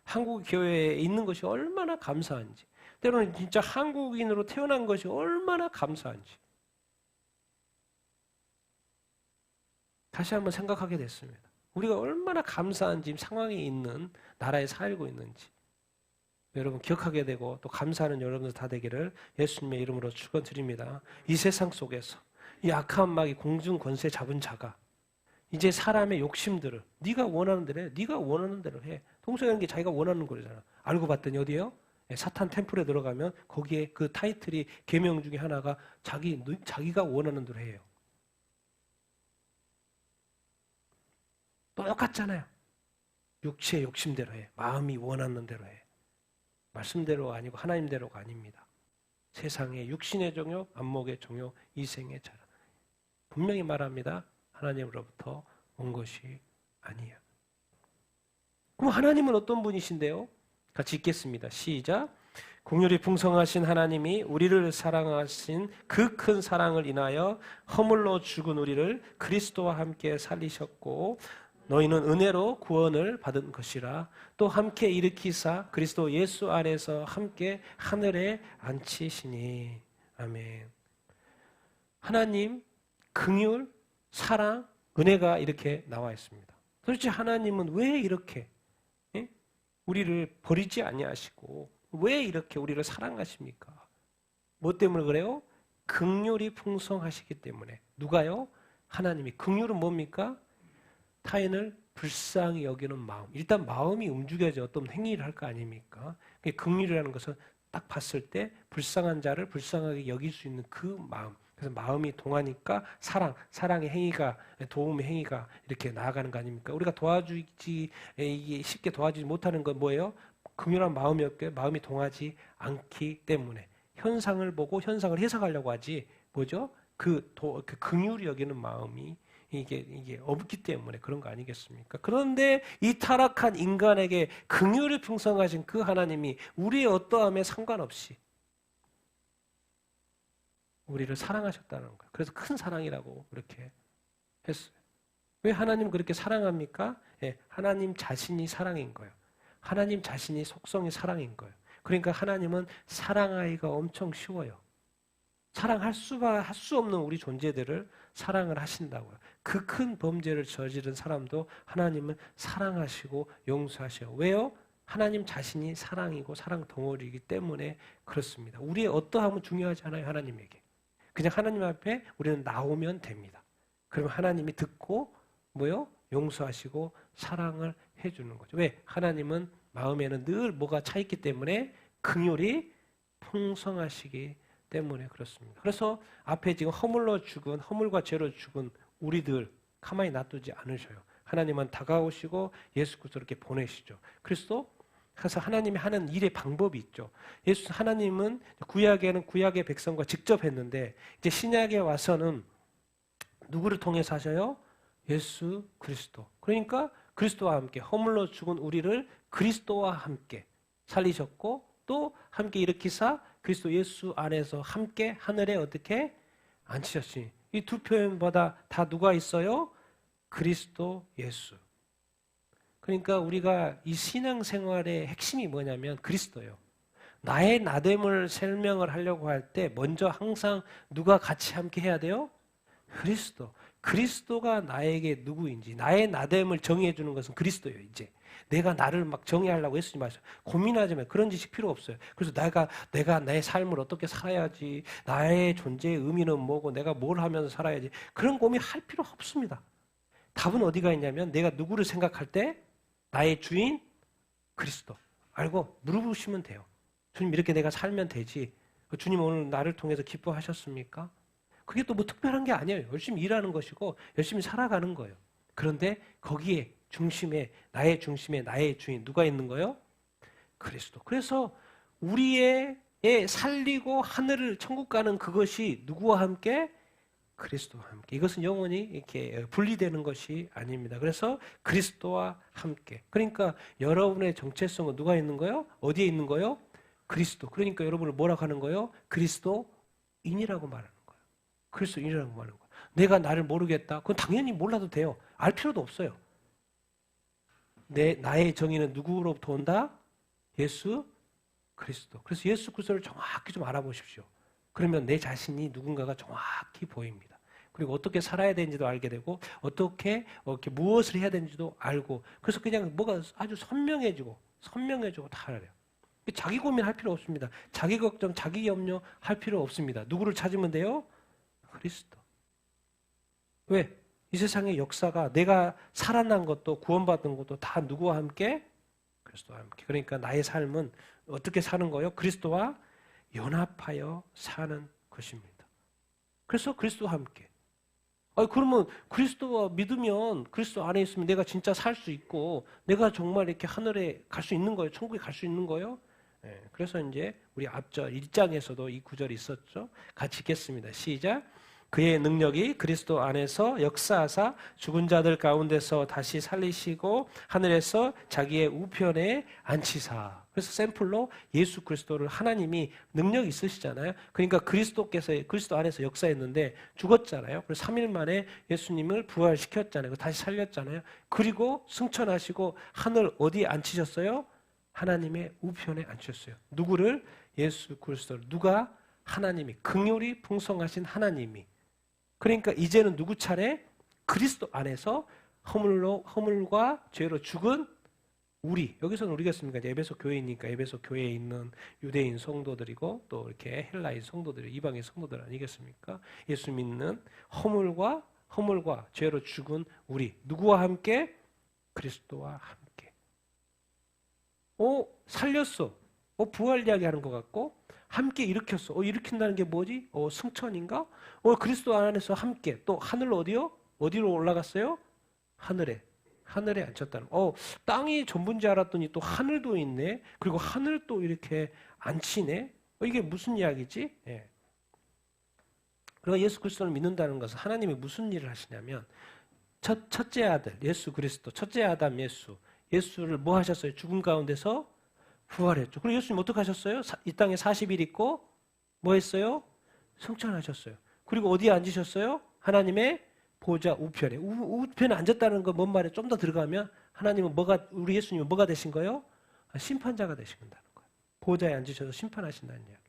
한국 교회에 있는 것이 얼마나 감사한지, 때로는 진짜 한국인으로 태어난 것이 얼마나 감사한지 다시 한번 생각하게 됐습니다. 우리가 얼마나 감사한 상황에 있는 나라에 살고 있는지 여러분 기억하게 되고 또 감사하는 여러분들 다 되기를 예수님의 이름으로 축원드립니다. 이 세상 속에서 이 악한 마귀 공중 권세 잡은 자가 이제 사람의 욕심들을 네가 원하는 대로 해. 네가 원하는 대로 해. 동성애는 자기가 원하는 거잖아. 알고 봤더니 어디예요? 사탄 템플에 들어가면 거기에 그 타이틀이 계명 중에 하나가 자기가 원하는 대로 해요. 똑같잖아요. 육체의 욕심대로 해. 마음이 원하는 대로 해. 말씀대로 아니고 하나님대로가 아닙니다. 세상의 육신의 정욕, 안목의 정욕, 이생의 자랑. 분명히 말합니다. 하나님으로부터 온 것이 아니야. 그럼 하나님은 어떤 분이신데요? 같이 읽겠습니다. 시작. 긍휼이 풍성하신 하나님이 우리를 사랑하신 그 큰 사랑을 인하여 허물로 죽은 우리를 그리스도와 함께 살리셨고 너희는 은혜로 구원을 받은 것이라. 또 함께 일으키사 그리스도 예수 안에서 함께 하늘에 앉히시니. 아멘. 하나님 긍휼, 사랑, 은혜가 이렇게 나와 있습니다. 도대체 하나님은 왜 이렇게 우리를 버리지 아니하시고 왜 이렇게 우리를 사랑하십니까? 뭐 때문에 그래요? 긍휼이 풍성하시기 때문에. 누가요? 하나님이. 긍휼은 뭡니까? 타인을 불쌍히 여기는 마음. 일단 마음이 움직여져 어떤 행위를 할 거 아닙니까? 긍휼이라는 것은 딱 봤을 때 불쌍한 자를 불쌍하게 여길 수 있는 그 마음. 그래서 마음이 동하니까 사랑의 행위가, 도움의 행위가 이렇게 나아가는 거 아닙니까? 우리가 이게 쉽게 도와주지 못하는 건 뭐예요? 긍휼한 마음이었기에 마음이 동하지 않기 때문에 현상을 보고 현상을 해석하려고 하지 뭐죠? 그 긍휼히 여기는 마음이 이게 없기 때문에 그런 거 아니겠습니까? 그런데 이 타락한 인간에게 긍휼이 풍성하신 그 하나님이 우리의 어떠함에 상관없이 우리를 사랑하셨다는 거예요. 그래서 큰 사랑이라고 그렇게 했어요. 왜 하나님 그렇게 사랑합니까? 하나님 자신이 사랑인 거예요. 하나님 자신이 속성이 사랑인 거예요. 그러니까 하나님은 사랑하기가 엄청 쉬워요. 사랑할 할 수 없는 우리 존재들을 사랑을 하신다고요. 그 큰 범죄를 저지른 사람도 하나님은 사랑하시고 용서하셔요. 왜요? 하나님 자신이 사랑이고 사랑 덩어리이기 때문에 그렇습니다. 우리의 어떠함은 중요하지 않아요, 하나님에게. 그냥 하나님 앞에 우리는 나오면 됩니다. 그러면 하나님이 듣고 뭐요? 용서하시고 사랑을 해주는 거죠. 왜? 하나님은 마음에는 늘 뭐가 차 있기 때문에 긍휼이 풍성하시기 때문에 그렇습니다. 그래서 앞에 지금 허물과 죄로 죽은 우리들 가만히 놔두지 않으셔요. 하나님은 다가오시고 예수 그리스도 이렇게 보내시죠. 그래서 하나님이 하는 일의 방법이 있죠. 하나님은 구약에는 구약의 백성과 직접 했는데 이제 신약에 와서는 누구를 통해서 하셔요? 예수 그리스도. 그러니까 그리스도와 함께 허물로 죽은 우리를 그리스도와 함께 살리셨고 또 함께 일으키사 그리스도 예수 안에서 함께 하늘에 어떻게 앉히셨으니 이 두 표현보다 다 누가 있어요? 그리스도 예수. 그러니까 우리가 이 신앙생활의 핵심이 뭐냐면 그리스도예요. 나의 나됨을 설명을 하려고 할 때 먼저 항상 누가 같이 함께 해야 돼요? 그리스도. 그리스도가 나에게 누구인지 나의 나됨을 정의해 주는 것은 그리스도예요. 이제 내가 나를 막 정의하려고 예수님 말씀 고민하지 마요. 그런 지식 필요 없어요. 그래서 내가 내 삶을 어떻게 살아야지, 나의 존재의 의미는 뭐고, 내가 뭘 하면서 살아야지, 그런 고민할 필요 없습니다. 답은 어디가 있냐면 내가 누구를 생각할 때 나의 주인 그리스도 알고 물어보시면 돼요. 주님 이렇게 내가 살면 되지. 주님 오늘 나를 통해서 기뻐하셨습니까? 그게 또 뭐 특별한 게 아니에요. 열심히 일하는 것이고 열심히 살아가는 거예요. 그런데 거기에 나의 중심에 나의 주인 누가 있는 거예요? 그리스도. 그래서 우리의 살리고 하늘을 천국 가는 그것이 누구와 함께? 그리스도와 함께. 이것은 영원히 이렇게 분리되는 것이 아닙니다. 그래서 그리스도와 함께. 그러니까 여러분의 정체성은 누가 있는 거예요? 어디에 있는 거예요? 그리스도. 그러니까 여러분을 뭐라고 하는 거예요? 그리스도인이라고 말하는 거예요. 그리스도인이라고 말하는 거예요. 내가 나를 모르겠다. 그건 당연히 몰라도 돼요. 알 필요도 없어요. 나의 정의는 누구로부터 온다? 예수 그리스도. 그래서 예수 그리스도를 정확히 좀 알아보십시오. 그러면 내 자신이 누군가가 정확히 보입니다. 그리고 어떻게 살아야 되는지도 알게 되고 어떻게 무엇을 해야 되는지도 알고 그래서 그냥 뭐가 아주 선명해지고 다 알아요. 자기 고민할 필요 없습니다. 자기 걱정, 자기 염려 할 필요 없습니다. 누구를 찾으면 돼요? 그리스도. 왜? 이 세상의 역사가 내가 살아난 것도 구원받은 것도 다 누구와 함께? 그리스도와 함께. 그러니까 나의 삶은 어떻게 사는 거예요? 그리스도와 연합하여 사는 것입니다. 그래서 그리스도와 함께. 그러면 그리스도와 믿으면 그리스도 안에 있으면 내가 진짜 살 수 있고 내가 정말 이렇게 하늘에 갈 수 있는 거예요. 천국에 갈 수 있는 거예요. 네, 그래서 이제 우리 앞절 1장에서도 이 구절이 있었죠. 같이 읽겠습니다. 시작. 그의 능력이 그리스도 안에서 역사하사 죽은 자들 가운데서 다시 살리시고 하늘에서 자기의 우편에 앉히사. 그래서 샘플로 예수 그리스도를 하나님이 능력이 있으시잖아요. 그러니까 그리스도 안에서 역사했는데 죽었잖아요. 그래서 3일 만에 예수님을 부활시켰잖아요. 다시 살렸잖아요. 그리고 승천하시고 하늘 어디에 앉히셨어요? 하나님의 우편에 앉혔어요. 누구를? 예수 그리스도를. 누가? 하나님이. 긍휼이 풍성하신 하나님이. 그러니까 이제는 누구 차례? 그리스도 안에서 허물과 죄로 죽은 우리. 여기서는 우리겠습니까? 에베소 교회이니까 에베소 교회에 있는 유대인 성도들이고 또 이렇게 헬라인 성도들이 이방인 성도들 아니겠습니까? 예수 믿는 허물과 죄로 죽은 우리. 누구와 함께? 그리스도와 함께. 살렸어. 부활 이야기하는 것 같고 함께 일으켰어. 일으킨다는 게 뭐지? 승천인가? 그리스도 안에서 함께. 또 하늘 어디요? 어디로 올라갔어요? 하늘에 앉혔다는. 땅이 전부인지 알았더니 또 하늘도 있네. 그리고 하늘 또 이렇게 앉히네. 이게 무슨 이야기지? 예. 그리고 예수 그리스도를 믿는다는 것은 하나님이 무슨 일을 하시냐면 첫째 아들 예수 그리스도, 첫째 아담 예수를 뭐 하셨어요? 죽음 가운데서 부활했죠. 그리고 예수님 어떻게 하셨어요? 이 땅에 40일 있고 뭐 했어요? 승천하셨어요. 그리고 어디에 앉으셨어요? 하나님의 보좌 우편에. 우편에 앉았다는 건 뭔 말이에요? 좀 더 들어가면 하나님은 우리 예수님은 뭐가 되신 거예요? 심판자가 되신다는 거예요. 보좌에 앉으셔서 심판하신다는 이야기.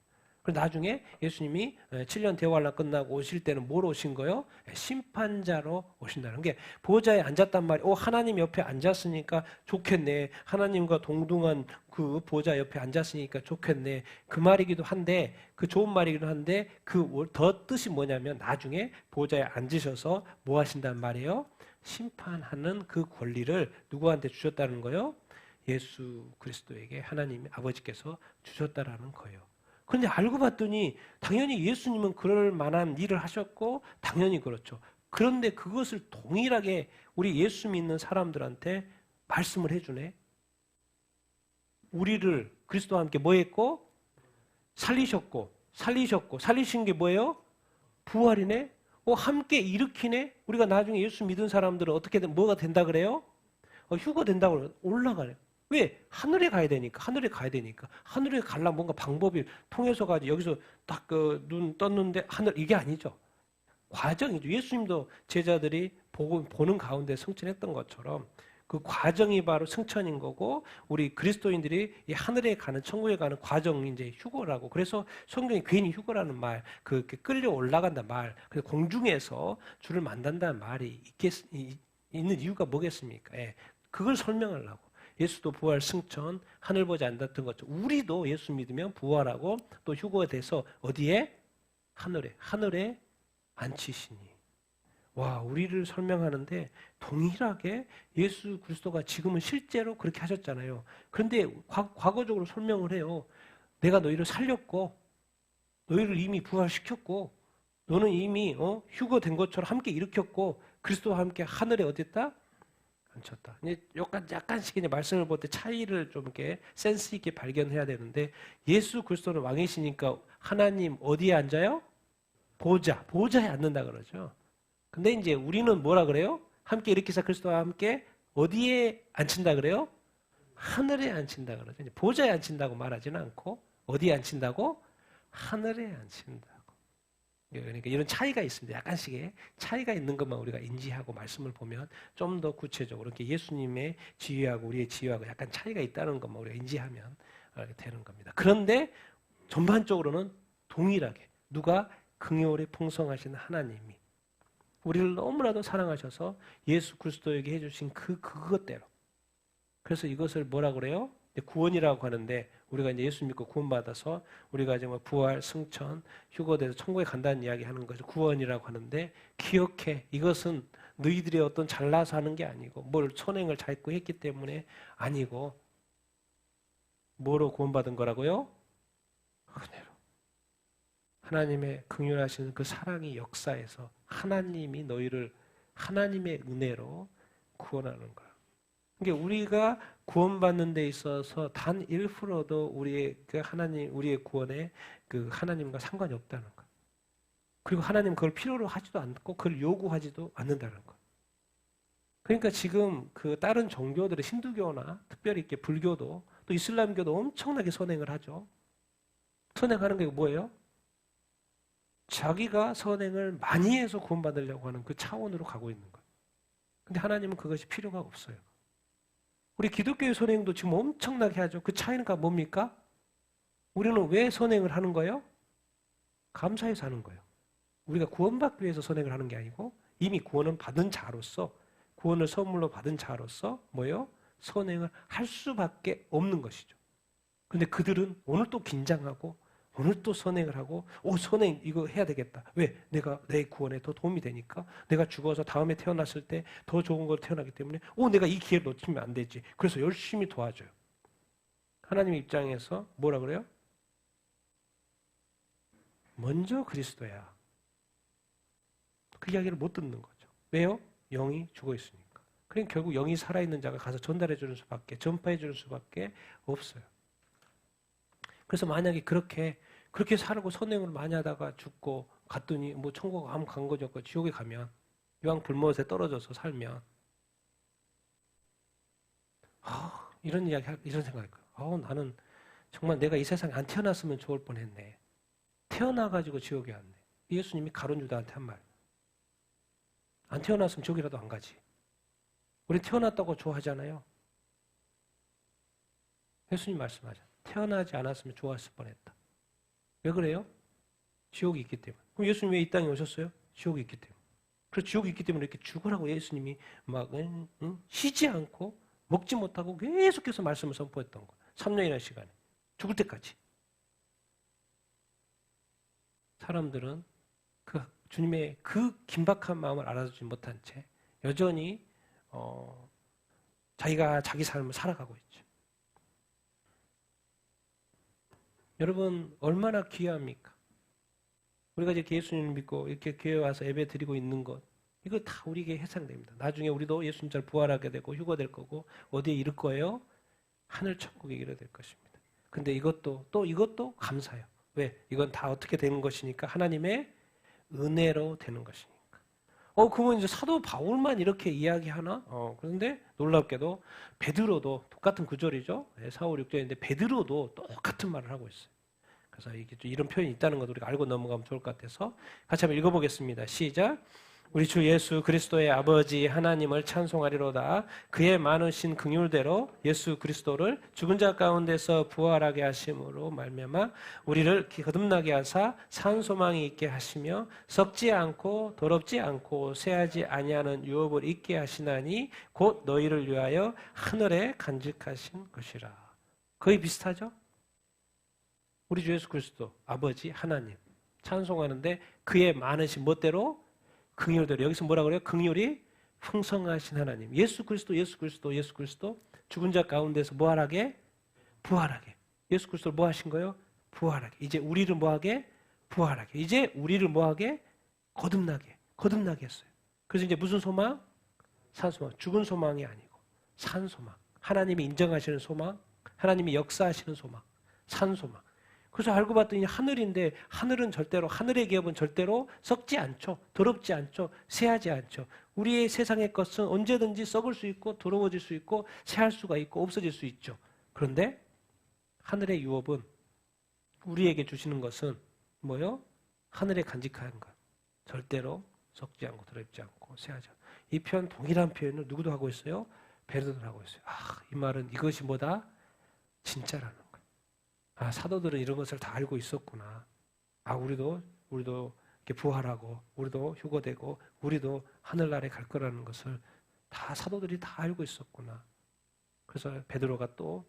그리고 나중에 예수님이 7년 대환란 끝나고 오실 때는 뭐로 오신 거요? 심판자로 오신다는 게 보좌에 앉았단 말이에요. 하나님 옆에 앉았으니까 좋겠네. 하나님과 동등한 그 보좌 옆에 앉았으니까 좋겠네. 그 말이기도 한데 그 좋은 말이기도 한데 그 더 뜻이 뭐냐면 나중에 보좌에 앉으셔서 뭐 하신단 말이에요? 심판하는 그 권리를 누구한테 주셨다는 거요? 예수 그리스도에게 하나님 아버지께서 주셨다라는 거예요. 그런데 알고 봤더니 당연히 예수님은 그럴 만한 일을 하셨고 당연히 그렇죠. 그런데 그것을 동일하게 우리 예수 믿는 사람들한테 말씀을 해주네. 우리를 그리스도와 함께 뭐 했고? 살리셨고 살리신 게 뭐예요? 부활이네. 함께 일으키네. 우리가 나중에 예수 믿은 사람들은 어떻게 뭐가 된다 그래요? 휴가 된다고 그래요. 올라가래. 왜? 하늘에 가야 되니까. 하늘에 가려면 뭔가 방법이 통해서 가지. 여기서 딱 그 눈 떴는데 하늘, 이게 아니죠. 과정이죠. 예수님도 제자들이 보는 가운데 승천했던 것처럼 그 과정이 바로 승천인 거고, 우리 그리스도인들이 이 하늘에 가는, 천국에 가는 과정이 이제 휴거라고. 그래서 성경에 괜히 휴거라는 말, 그렇게 끌려 올라간다 말, 그래서 공중에서 주를 만난다는 말이 있는 이유가 뭐겠습니까? 예. 그걸 설명하려고. 예수도 부활, 승천, 하늘 보지 않았던 것처럼 우리도 예수 믿으면 부활하고 또 휴거에 대해서 어디에? 하늘에 앉히시니. 와, 우리를 설명하는데 동일하게 예수 그리스도가 지금은 실제로 그렇게 하셨잖아요. 그런데 과거적으로 설명을 해요. 내가 너희를 살렸고 너희를 이미 부활시켰고 너는 이미 휴거된 것처럼 함께 일으켰고 그리스도와 함께 하늘에 어딨다? 앉혔다. 이제 약간씩 이제 말씀을 볼 때 차이를 좀 이렇게 센스 있게 발견해야 되는데, 예수 그리스도는 왕이시니까 하나님 어디에 앉아요? 보좌에 앉는다 그러죠. 근데 이제 우리는 뭐라 그래요? 함께 일으키사 그리스도와 함께 어디에 앉힌다 그래요? 하늘에 앉힌다 그러죠. 이제 보좌에 앉힌다고 말하지는 않고 어디에 앉힌다고? 하늘에 앉힌다고. 그러니까 이런 차이가 있습니다. 약간씩의 차이가 있는 것만 우리가 인지하고 말씀을 보면 좀 더 구체적으로 이렇게 예수님의 지위하고 우리의 지위하고 약간 차이가 있다는 것만 우리가 인지하면 되는 겁니다. 그런데 전반적으로는 동일하게 누가 긍휼이 풍성하신 하나님이 우리를 너무나도 사랑하셔서 예수 그리스도에게 해주신 그것대로. 그래서 이것을 뭐라 그래요? 구원이라고 하는데, 우리가 이제 예수 믿고 구원받아서 우리가 정말 부활, 승천, 휴거돼서 천국에 간다는 이야기 하는 것을 구원이라고 하는데, 기억해. 이것은 너희들이 어떤 잘나서 하는 게 아니고, 뭘 선행을 자꾸 했기 때문에 아니고, 뭐로 구원받은 거라고요? 은혜로. 하나님의 긍휼하시는 그 사랑의 역사에서 하나님이 너희를 하나님의 은혜로 구원하는 거야. 그러니까 우리가 구원받는 데 있어서 단 1%도 우리의 우리의 구원에 그 하나님과 상관이 없다는 거. 그리고 하나님 그걸 필요로 하지도 않고 그걸 요구하지도 않는다는 거. 그러니까 지금 그 다른 종교들의 힌두교나 특별히 이렇게 불교도 또 이슬람교도 엄청나게 선행을 하죠. 선행하는 게 뭐예요? 자기가 선행을 많이 해서 구원받으려고 하는 그 차원으로 가고 있는 거예요. 근데 하나님은 그것이 필요가 없어요. 우리 기독교의 선행도 지금 엄청나게 하죠. 그 차이가 뭡니까? 우리는 왜 선행을 하는 거예요? 감사해서 하는 거예요. 우리가 구원받기 위해서 선행을 하는 게 아니고 이미 구원은 받은 자로서, 구원을 선물로 받은 자로서 뭐예요? 선행을 할 수밖에 없는 것이죠. 근데 그들은 오늘 또 긴장하고 오늘 또 선행을 하고 선행 이거 해야 되겠다. 왜? 내가 내 구원에 더 도움이 되니까. 내가 죽어서 다음에 태어났을 때 더 좋은 걸 태어나기 때문에 내가 이 기회를 놓치면 안 되지. 그래서 열심히 도와줘요. 하나님 입장에서 뭐라 그래요? 먼저 그리스도야. 그 이야기를 못 듣는 거죠. 왜요? 영이 죽어 있으니까. 그러니까 결국 영이 살아있는 자가 가서 전달해 주는 수밖에, 전파해 주는 수밖에 없어요. 그래서 만약에 그렇게 살고 선행을 많이 하다가 죽고 갔더니 천국 아무 간 거죠. 지옥에 가면 유황 불못에 떨어져서 살면 이런 생각일 거예요. 나는 정말 내가 이 세상에 안 태어났으면 좋을 뻔했네. 태어나가지고 지옥에 왔네. 예수님이 가룟 유다한테 한 말. 안 태어났으면 지옥이라도 안 가지. 우리 태어났다고 좋아하잖아요. 예수님 말씀하잖아요. 태어나지 않았으면 좋았을 뻔했다. 왜 그래요? 지옥이 있기 때문에. 그럼 예수님 왜 이 땅에 오셨어요? 지옥이 있기 때문에. 그래서 지옥이 있기 때문에 이렇게 죽으라고 예수님이 막 쉬지 않고 먹지 못하고 계속해서 말씀을 선포했던 거예요. 3년이나 시간에. 죽을 때까지. 사람들은 그 주님의 그 긴박한 마음을 알아주지 못한 채 여전히 자기가 자기 삶을 살아가고 있죠. 여러분 얼마나 귀합니까? 우리가 이렇게 예수님을 믿고 이렇게 교회 와서 예배 드리고 있는 것 이거 다 우리에게 해상됩니다. 나중에 우리도 예수님처럼 부활하게 되고 휴거될 거고 어디에 이를 거예요? 하늘 천국에 이르게 될 것입니다. 근데 이것도 감사해요. 왜? 이건 다 어떻게 되는 것이니까 하나님의 은혜로 되는 것이니까. 그러면 이제 사도 바울만 이렇게 이야기하나? 그런데 놀랍게도 베드로도 똑같은 구절이죠. 4, 5, 6절인데 베드로도 똑같은 말을 하고 있어요. 그래서 이게 또 이런 표현이 있다는 것도 우리가 알고 넘어가면 좋을 것 같아서 같이 한번 읽어보겠습니다. 시작. 우리 주 예수 그리스도의 아버지 하나님을 찬송하리로다. 그의 많으신 긍휼대로 예수 그리스도를 죽은 자 가운데서 부활하게 하심으로 말미암아 우리를 거듭나게 하사 산 소망이 있게 하시며 썩지 않고 더럽지 않고 쇠하지 아니하는 유업을 있게 하시나니 곧 너희를 위하여 하늘에 간직하신 것이라. 거의 비슷하죠? 우리 주 예수 그리스도 아버지 하나님 찬송하는데 그의 많으신 멋대로 긍휼대로 여기서 뭐라 그래요? 긍휼이 풍성하신 하나님. 예수 그리스도 죽은 자 가운데서 부활하게. 예수 그리스도를 뭐 하신 거예요? 부활하게. 이제 우리를 뭐하게? 부활하게. 이제 우리를 뭐하게? 거듭나게 했어요. 그래서 이제 무슨 소망? 산소망. 죽은 소망이 아니고 산소망. 하나님이 인정하시는 소망, 하나님이 역사하시는 소망, 산소망. 그래서 알고 봤더니 하늘인데 하늘의 기업은 절대로 썩지 않죠. 더럽지 않죠. 쇠하지 않죠. 우리의 세상의 것은 언제든지 썩을 수 있고 더러워질 수 있고 쇠할 수가 있고 없어질 수 있죠. 그런데 하늘의 유업은 우리에게 주시는 것은 뭐요? 하늘에 간직한 것. 절대로 썩지 않고 더럽지 않고 쇠하지 않고. 이 표현 동일한 표현을 누구도 하고 있어요? 베드로도 하고 있어요. 이 말은 이것이 뭐다? 진짜라는. 사도들은 이런 것을 다 알고 있었구나. 우리도 이렇게 부활하고, 우리도 휴거되고, 우리도 하늘나라에 갈 거라는 것을 다 사도들이 다 알고 있었구나. 그래서 베드로가 또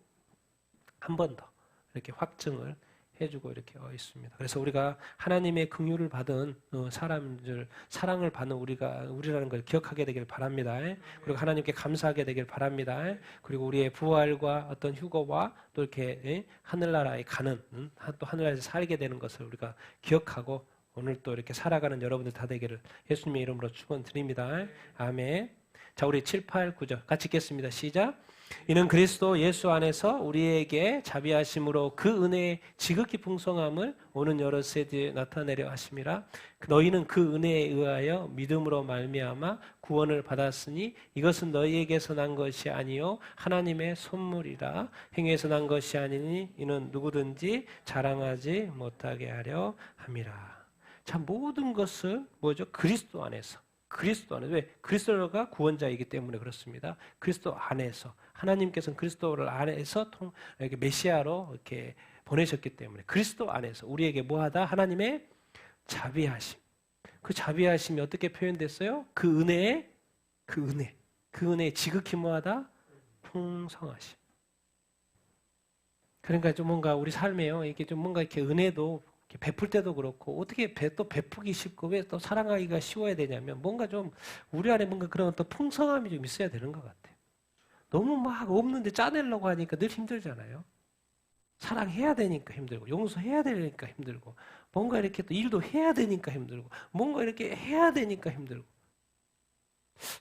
한 번 더 이렇게 확증을 해주고 이렇게 있습니다. 그래서 우리가 하나님의 긍휼을 받은 사람들, 사랑을 받는 우리라는 걸 기억하게 되길 바랍니다. 그리고 하나님께 감사하게 되길 바랍니다. 그리고 우리의 부활과 어떤 휴거와 또 이렇게 하늘나라에 가는, 또 하늘나라에서 살게 되는 것을 우리가 기억하고 오늘 또 이렇게 살아가는 여러분들 다 되기를 예수님의 이름으로 축원드립니다. 아멘. 자, 우리 7, 8, 9절 같이 읽겠습니다. 시작. 이는 그리스도 예수 안에서 우리에게 자비하심으로 그 은혜의 지극히 풍성함을 오는 여러 세대에 나타내려 하심이라. 너희는 그 은혜에 의하여 믿음으로 말미암아 구원을 받았으니 이것은 너희에게서 난 것이 아니요 하나님의 선물이라. 행위에서 난 것이 아니니 이는 누구든지 자랑하지 못하게 하려 함이라. 자, 모든 것을 뭐죠? 그리스도 안에서. 왜? 그리스도가 구원자이기 때문에 그렇습니다. 그리스도 안에서 하나님께서는 그리스도를 안에서 이렇게 메시아로 이렇게 보내셨기 때문에 그리스도 안에서 우리에게 뭐하다? 하나님의 자비하심. 그 자비하심이 어떻게 표현됐어요? 그 은혜의 지극히 뭐하다? 풍성하심. 그러니까 좀 뭔가 우리 삶에요. 이게 좀 뭔가 이렇게 은혜도 베풀 때도 그렇고 어떻게 또 베푸기 쉽고 왜 또 사랑하기가 쉬워야 되냐면 뭔가 좀 우리 안에 뭔가 그런 또 풍성함이 좀 있어야 되는 것 같아요. 너무 막 없는데 짜내려고 하니까 늘 힘들잖아요. 사랑해야 되니까 힘들고 용서해야 되니까 힘들고 뭔가 이렇게 또 일도 해야 되니까 힘들고 뭔가 이렇게 해야 되니까 힘들고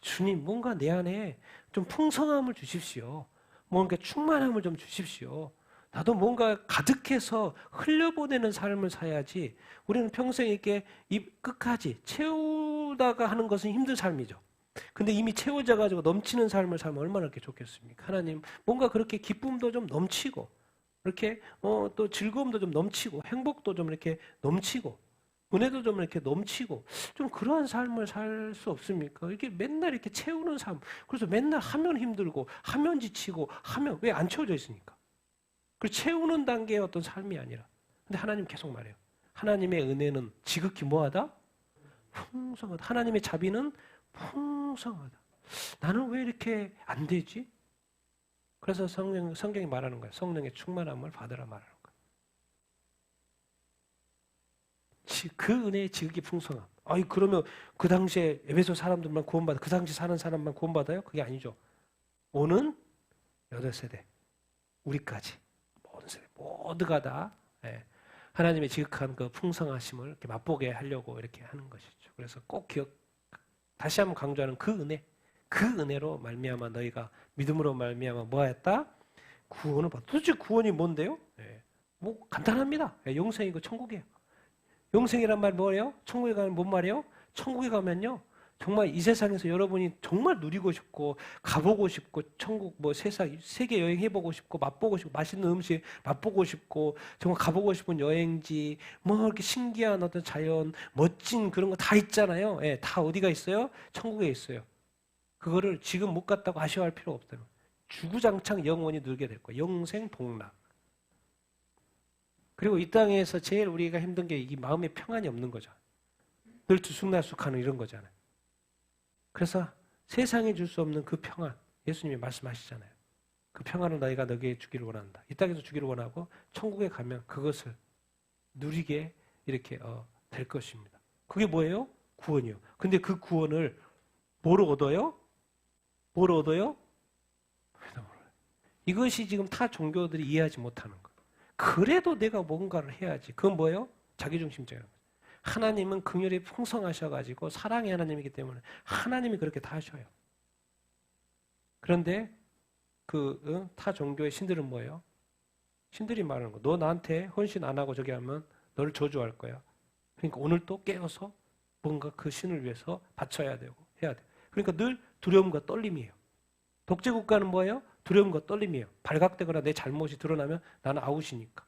주님 뭔가 내 안에 좀 풍성함을 주십시오. 뭔가 충만함을 좀 주십시오. 나도 뭔가 가득해서 흘려보내는 삶을 살아야지 우리는 평생 이렇게 입 끝까지 채우다가 하는 것은 힘든 삶이죠. 근데 이미 채워져 가지고 넘치는 삶을 살면 얼마나 이렇게 좋겠습니까? 하나님 뭔가 그렇게 기쁨도 좀 넘치고 이렇게 또 즐거움도 좀 넘치고 행복도 좀 이렇게 넘치고 은혜도 좀 이렇게 넘치고 좀 그러한 삶을 살 수 없습니까? 이렇게 맨날 이렇게 채우는 삶. 그래서 맨날 하면 힘들고 하면 지치고 하면 왜 안 채워져 있으니까? 그 채우는 단계의 어떤 삶이 아니라. 근데 하나님 계속 말해요. 하나님의 은혜는 지극히 뭐하다? 풍성하다. 하나님의 자비는 풍성하다. 나는 왜 이렇게 안 되지? 그래서 성경이 말하는 거예요. 성령의 충만함을 받으라 말하는 거예요. 그 은혜의 지극히 풍성함. 아니 그러면 그 당시에 에베소 사람들만 구원받아, 그 당시 사는 사람만 구원받아요? 그게 아니죠. 오는 8세대, 우리까지 모든 세대 모두가 다 하나님의 지극한 그 풍성하심을 이렇게 맛보게 하려고 이렇게 하는 것이죠. 그래서 꼭 다시 한번 강조하는 그 은혜, 그 은혜로 말미암아 너희가 믿음으로 말미암아 뭐하였다? 구원을 받아. 도대체 구원이 뭔데요? 뭐 간단합니다. 영생이고 천국이에요. 영생이란 말 뭐예요? 천국에 가면 뭔 말이에요? 천국에 가면요, 정말 이 세상에서 여러분이 정말 누리고 싶고 가보고 싶고 천국 뭐 세계 여행해보고 싶고 맛보고 싶고 맛있는 음식 맛보고 싶고 정말 가보고 싶은 여행지 뭐 이렇게 신기한 어떤 자연 멋진 그런 거 다 있잖아요. 다 어디가 있어요? 천국에 있어요. 그거를 지금 못 갔다고 아쉬워할 필요 없다는 거예요. 주구장창 영원히 누리게 될 거예요. 영생 복락. 그리고 이 땅에서 제일 우리가 힘든 게 이 마음의 평안이 없는 거죠. 늘 들쑥날쑥하는 이런 거잖아요. 그래서 세상에 줄 수 없는 그 평안, 예수님이 말씀하시잖아요. 그 평안을 너에게 주기를 원한다. 이 땅에서 주기를 원하고 천국에 가면 그것을 누리게 이렇게 될 것입니다. 그게 뭐예요? 구원이요. 근데 그 구원을 뭐로 얻어요? 뭐로 얻어요? 이것이 지금 타 종교들이 이해하지 못하는 거예요. 그래도 내가 뭔가를 해야지. 그건 뭐예요? 자기중심적인 거예요. 하나님은 긍휼이 풍성하셔가지고 사랑의 하나님이기 때문에 하나님이 그렇게 다 하셔요. 그런데 타 종교의 신들은 뭐예요? 신들이 말하는 거. 너 나한테 헌신 안 하고 저기 하면 너를 저주할 거야. 그러니까 오늘 또 깨어서 뭔가 그 신을 위해서 바쳐야 되고 해야 돼. 그러니까 늘 두려움과 떨림이에요. 독재 국가는 뭐예요? 두려움과 떨림이에요. 발각되거나 내 잘못이 드러나면 나는 아웃이니까.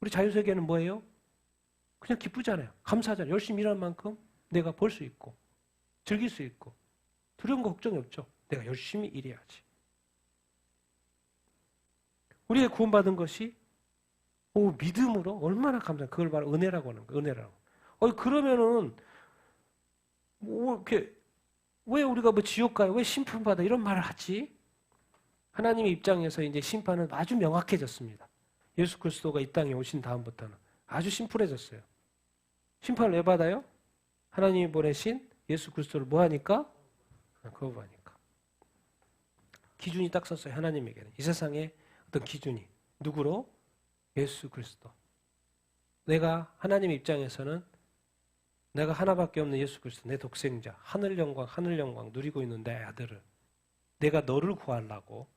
우리 자유세계는 뭐예요? 그냥 기쁘잖아요. 감사하잖아요. 열심히 일한 만큼 내가 벌 수 있고 즐길 수 있고 두려움과 걱정이 없죠. 내가 열심히 일해야지. 우리가 구원받은 것이 믿음으로 얼마나 감사해요. 그걸 바로 은혜라고 하는 거예요. 은혜라고. 그러면은 이렇게 왜 우리가 뭐 지옥 가요? 왜 심판받아? 이런 말을 하지? 하나님의 입장에서 이제 심판은 아주 명확해졌습니다. 예수 그리스도가 이 땅에 오신 다음부터는 아주 심플해졌어요. 심판을 왜 받아요? 하나님이 보내신 예수 그리스도를 뭐 하니까? 거부하니까. 기준이 딱 섰어요. 하나님에게는. 이 세상에 어떤 기준이. 누구로? 예수 그리스도. 내가 하나님의 입장에서는 내가 하나밖에 없는 예수 그리스도, 내 독생자, 하늘 영광 누리고 있는 내 아들을 내가 너를 구하려고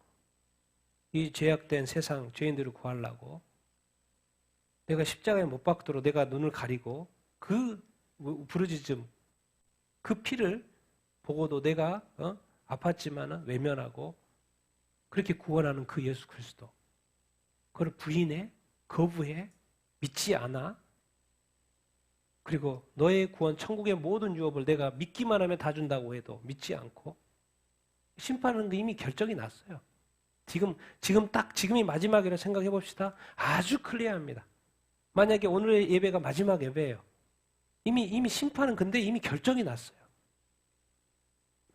이 죄악된 세상 죄인들을 구하려고 내가 십자가에 못 박도록 내가 눈을 가리고 그 부르짖음 그 피를 보고도 내가 아팠지만 외면하고 그렇게 구원하는 그 예수 그리스도 그걸 부인해 거부해 믿지 않아 그리고 너의 구원 천국의 모든 유업을 내가 믿기만 하면 다 준다고 해도 믿지 않고 심판은 이미 결정이 났어요. 지금이 마지막이라 생각해 봅시다. 아주 클리어합니다. 만약에 오늘의 예배가 마지막 예배예요. 이미 심판은 근데 이미 결정이 났어요.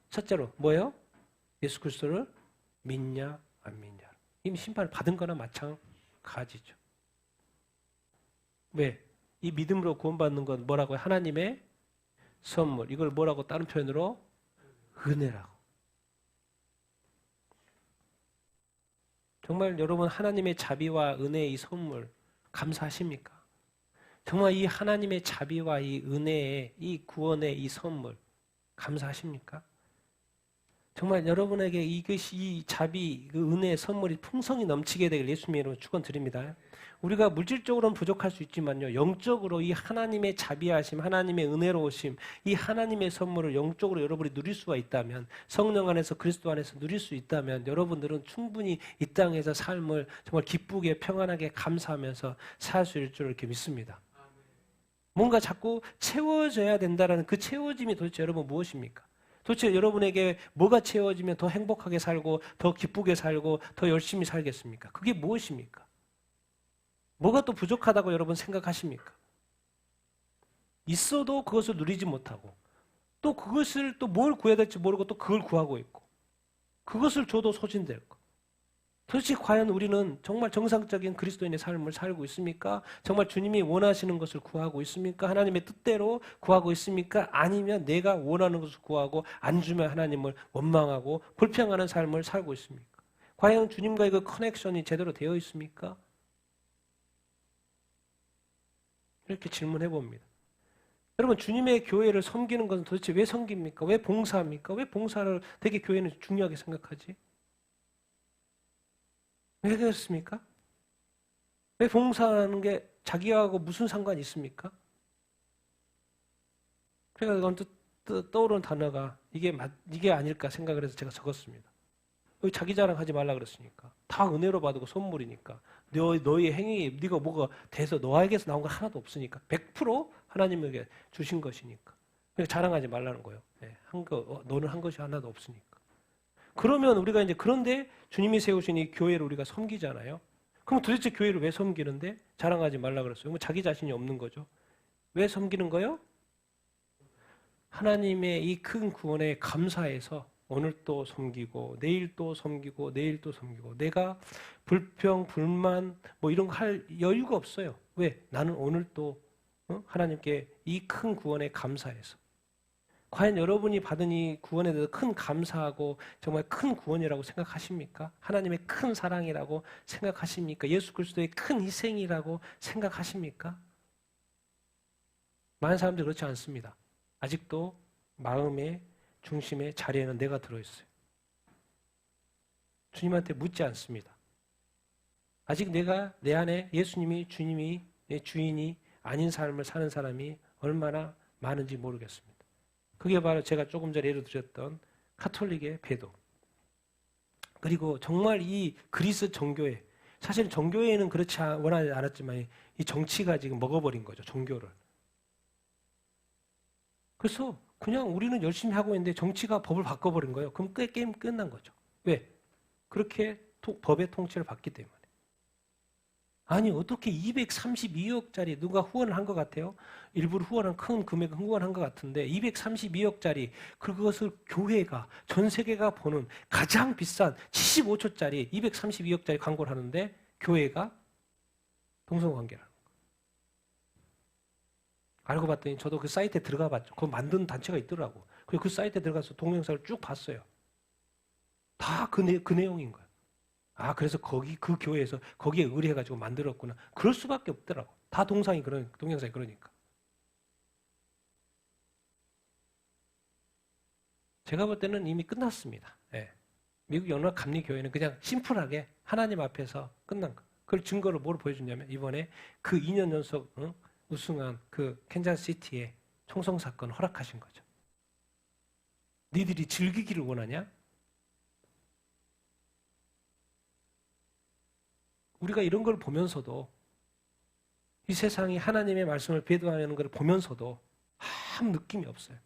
첫째로 뭐예요? 예수 그리스도를 믿냐 안 믿냐. 이미 심판을 받은 거나 마찬가지죠. 왜? 이 믿음으로 구원받는 건 뭐라고요? 하나님의 선물. 이걸 뭐라고 다른 표현으로? 은혜라고. 정말 여러분 하나님의 자비와 은혜의 이 선물 감사하십니까? 정말 이 하나님의 자비와 이 은혜의 이 구원의 이 선물 감사하십니까? 정말 여러분에게 이것이 이 자비, 그 은혜의 선물이 풍성히 넘치게 되길 예수님의 이름으로 축원드립니다. 우리가 물질적으로는 부족할 수 있지만요. 영적으로 이 하나님의 자비하심, 하나님의 은혜로우심, 이 하나님의 선물을 영적으로 여러분이 누릴 수가 있다면 성령 안에서 그리스도 안에서 누릴 수 있다면 여러분들은 충분히 이 땅에서 삶을 정말 기쁘게 평안하게 감사하면서 살 수 있을 줄 이렇게 믿습니다. 뭔가 자꾸 채워져야 된다는 그 채워짐이 도대체 여러분 무엇입니까? 도대체 여러분에게 뭐가 채워지면 더 행복하게 살고 더 기쁘게 살고 더 열심히 살겠습니까? 그게 무엇입니까? 뭐가 또 부족하다고 여러분 생각하십니까? 있어도 그것을 누리지 못하고 또 그것을 또 뭘 구해야 될지 모르고 또 그걸 구하고 있고 그것을 줘도 소진될 거. 도대체 과연 우리는 정말 정상적인 그리스도인의 삶을 살고 있습니까? 정말 주님이 원하시는 것을 구하고 있습니까? 하나님의 뜻대로 구하고 있습니까? 아니면 내가 원하는 것을 구하고 안 주면 하나님을 원망하고 불평하는 삶을 살고 있습니까? 과연 주님과의 그 커넥션이 제대로 되어 있습니까? 이렇게 질문해 봅니다. 여러분, 주님의 교회를 섬기는 것은 도대체 왜 섬깁니까? 왜 봉사합니까? 왜 봉사를 되게 교회는 중요하게 생각하지? 왜 그렇습니까? 왜 봉사하는 게 자기하고 무슨 상관이 있습니까? 그래서 언뜻 떠오르는 단어가 이게 아닐까 생각을 해서 제가 적었습니다. 왜 자기 자랑하지 말라 그랬으니까. 다 은혜로 받고 선물이니까. 너의 행위, 네가 뭐가 돼서 너에게서 나온 건 하나도 없으니까. 100% 하나님에게 주신 것이니까. 그러니까 자랑하지 말라는 거예요. 네, 너는 한 것이 하나도 없으니까. 그러면 우리가 이제 그런데 주님이 세우신 이 교회를 우리가 섬기잖아요. 그럼 도대체 교회를 왜 섬기는데? 자랑하지 말라 그랬어요. 뭐 자기 자신이 없는 거죠. 왜 섬기는 거요? 하나님의 이 큰 구원에 감사해서 오늘 또 섬기고 내일 또 섬기고 내일 또 섬기고 내가 불평, 불만 뭐 이런 거 할 여유가 없어요. 왜? 나는 오늘 또 하나님께 이 큰 구원에 감사해서. 과연 여러분이 받은 이 구원에 대해서 큰 감사하고 정말 큰 구원이라고 생각하십니까? 하나님의 큰 사랑이라고 생각하십니까? 예수 그리스도의 큰 희생이라고 생각하십니까? 많은 사람들이 그렇지 않습니다. 아직도 마음의 중심의 자리에는 내가 들어있어요. 주님한테 묻지 않습니다. 아직 내가 내 안에 예수님이 주님이 내 주인이 아닌 삶을 사는 사람이 얼마나 많은지 모르겠습니다. 그게 바로 제가 조금 전에 예를 드렸던 카톨릭의 배도. 그리고 정말 이 그리스 정교회, 사실 정교회는 그렇지 원하지 않았지만 이 정치가 지금 먹어버린 거죠. 종교를. 그래서 그냥 우리는 열심히 하고 있는데 정치가 법을 바꿔버린 거예요. 그럼 게임 끝난 거죠. 왜? 그렇게 법의 통치를 받기 때문에. 아니 어떻게 232억짜리 누가 후원을 한 것 같아요? 일부러 후원한 큰 금액을 후원한 것 같은데 232억짜리 그것을 교회가 전 세계가 보는 가장 비싼 75초짜리 232억짜리 광고를 하는데 교회가 동성관계라는 거. 알고 봤더니 저도 그 사이트에 들어가 봤죠. 그거 만든 단체가 있더라고. 그리고 그 사이트에 들어가서 동영상을 쭉 봤어요. 다 그 내용인 거예요. 아, 그래서 그 교회에서 거기에 의뢰해가지고 만들었구나. 그럴 수밖에 없더라고. 다 동영상이 그러니까. 제가 볼 때는 이미 끝났습니다. 네. 미국 연합감리교회는 그냥 심플하게 하나님 앞에서 끝난 거. 그걸 증거로 뭘 보여주냐면 이번에 그 2년 연속 우승한 그 캔자스시티의 총성 사건을 허락하신 거죠. 니들이 즐기기를 원하냐? 우리가 이런 걸 보면서도 이 세상이 하나님의 말씀을 배도하는 걸 보면서도 아무 느낌이 없어요.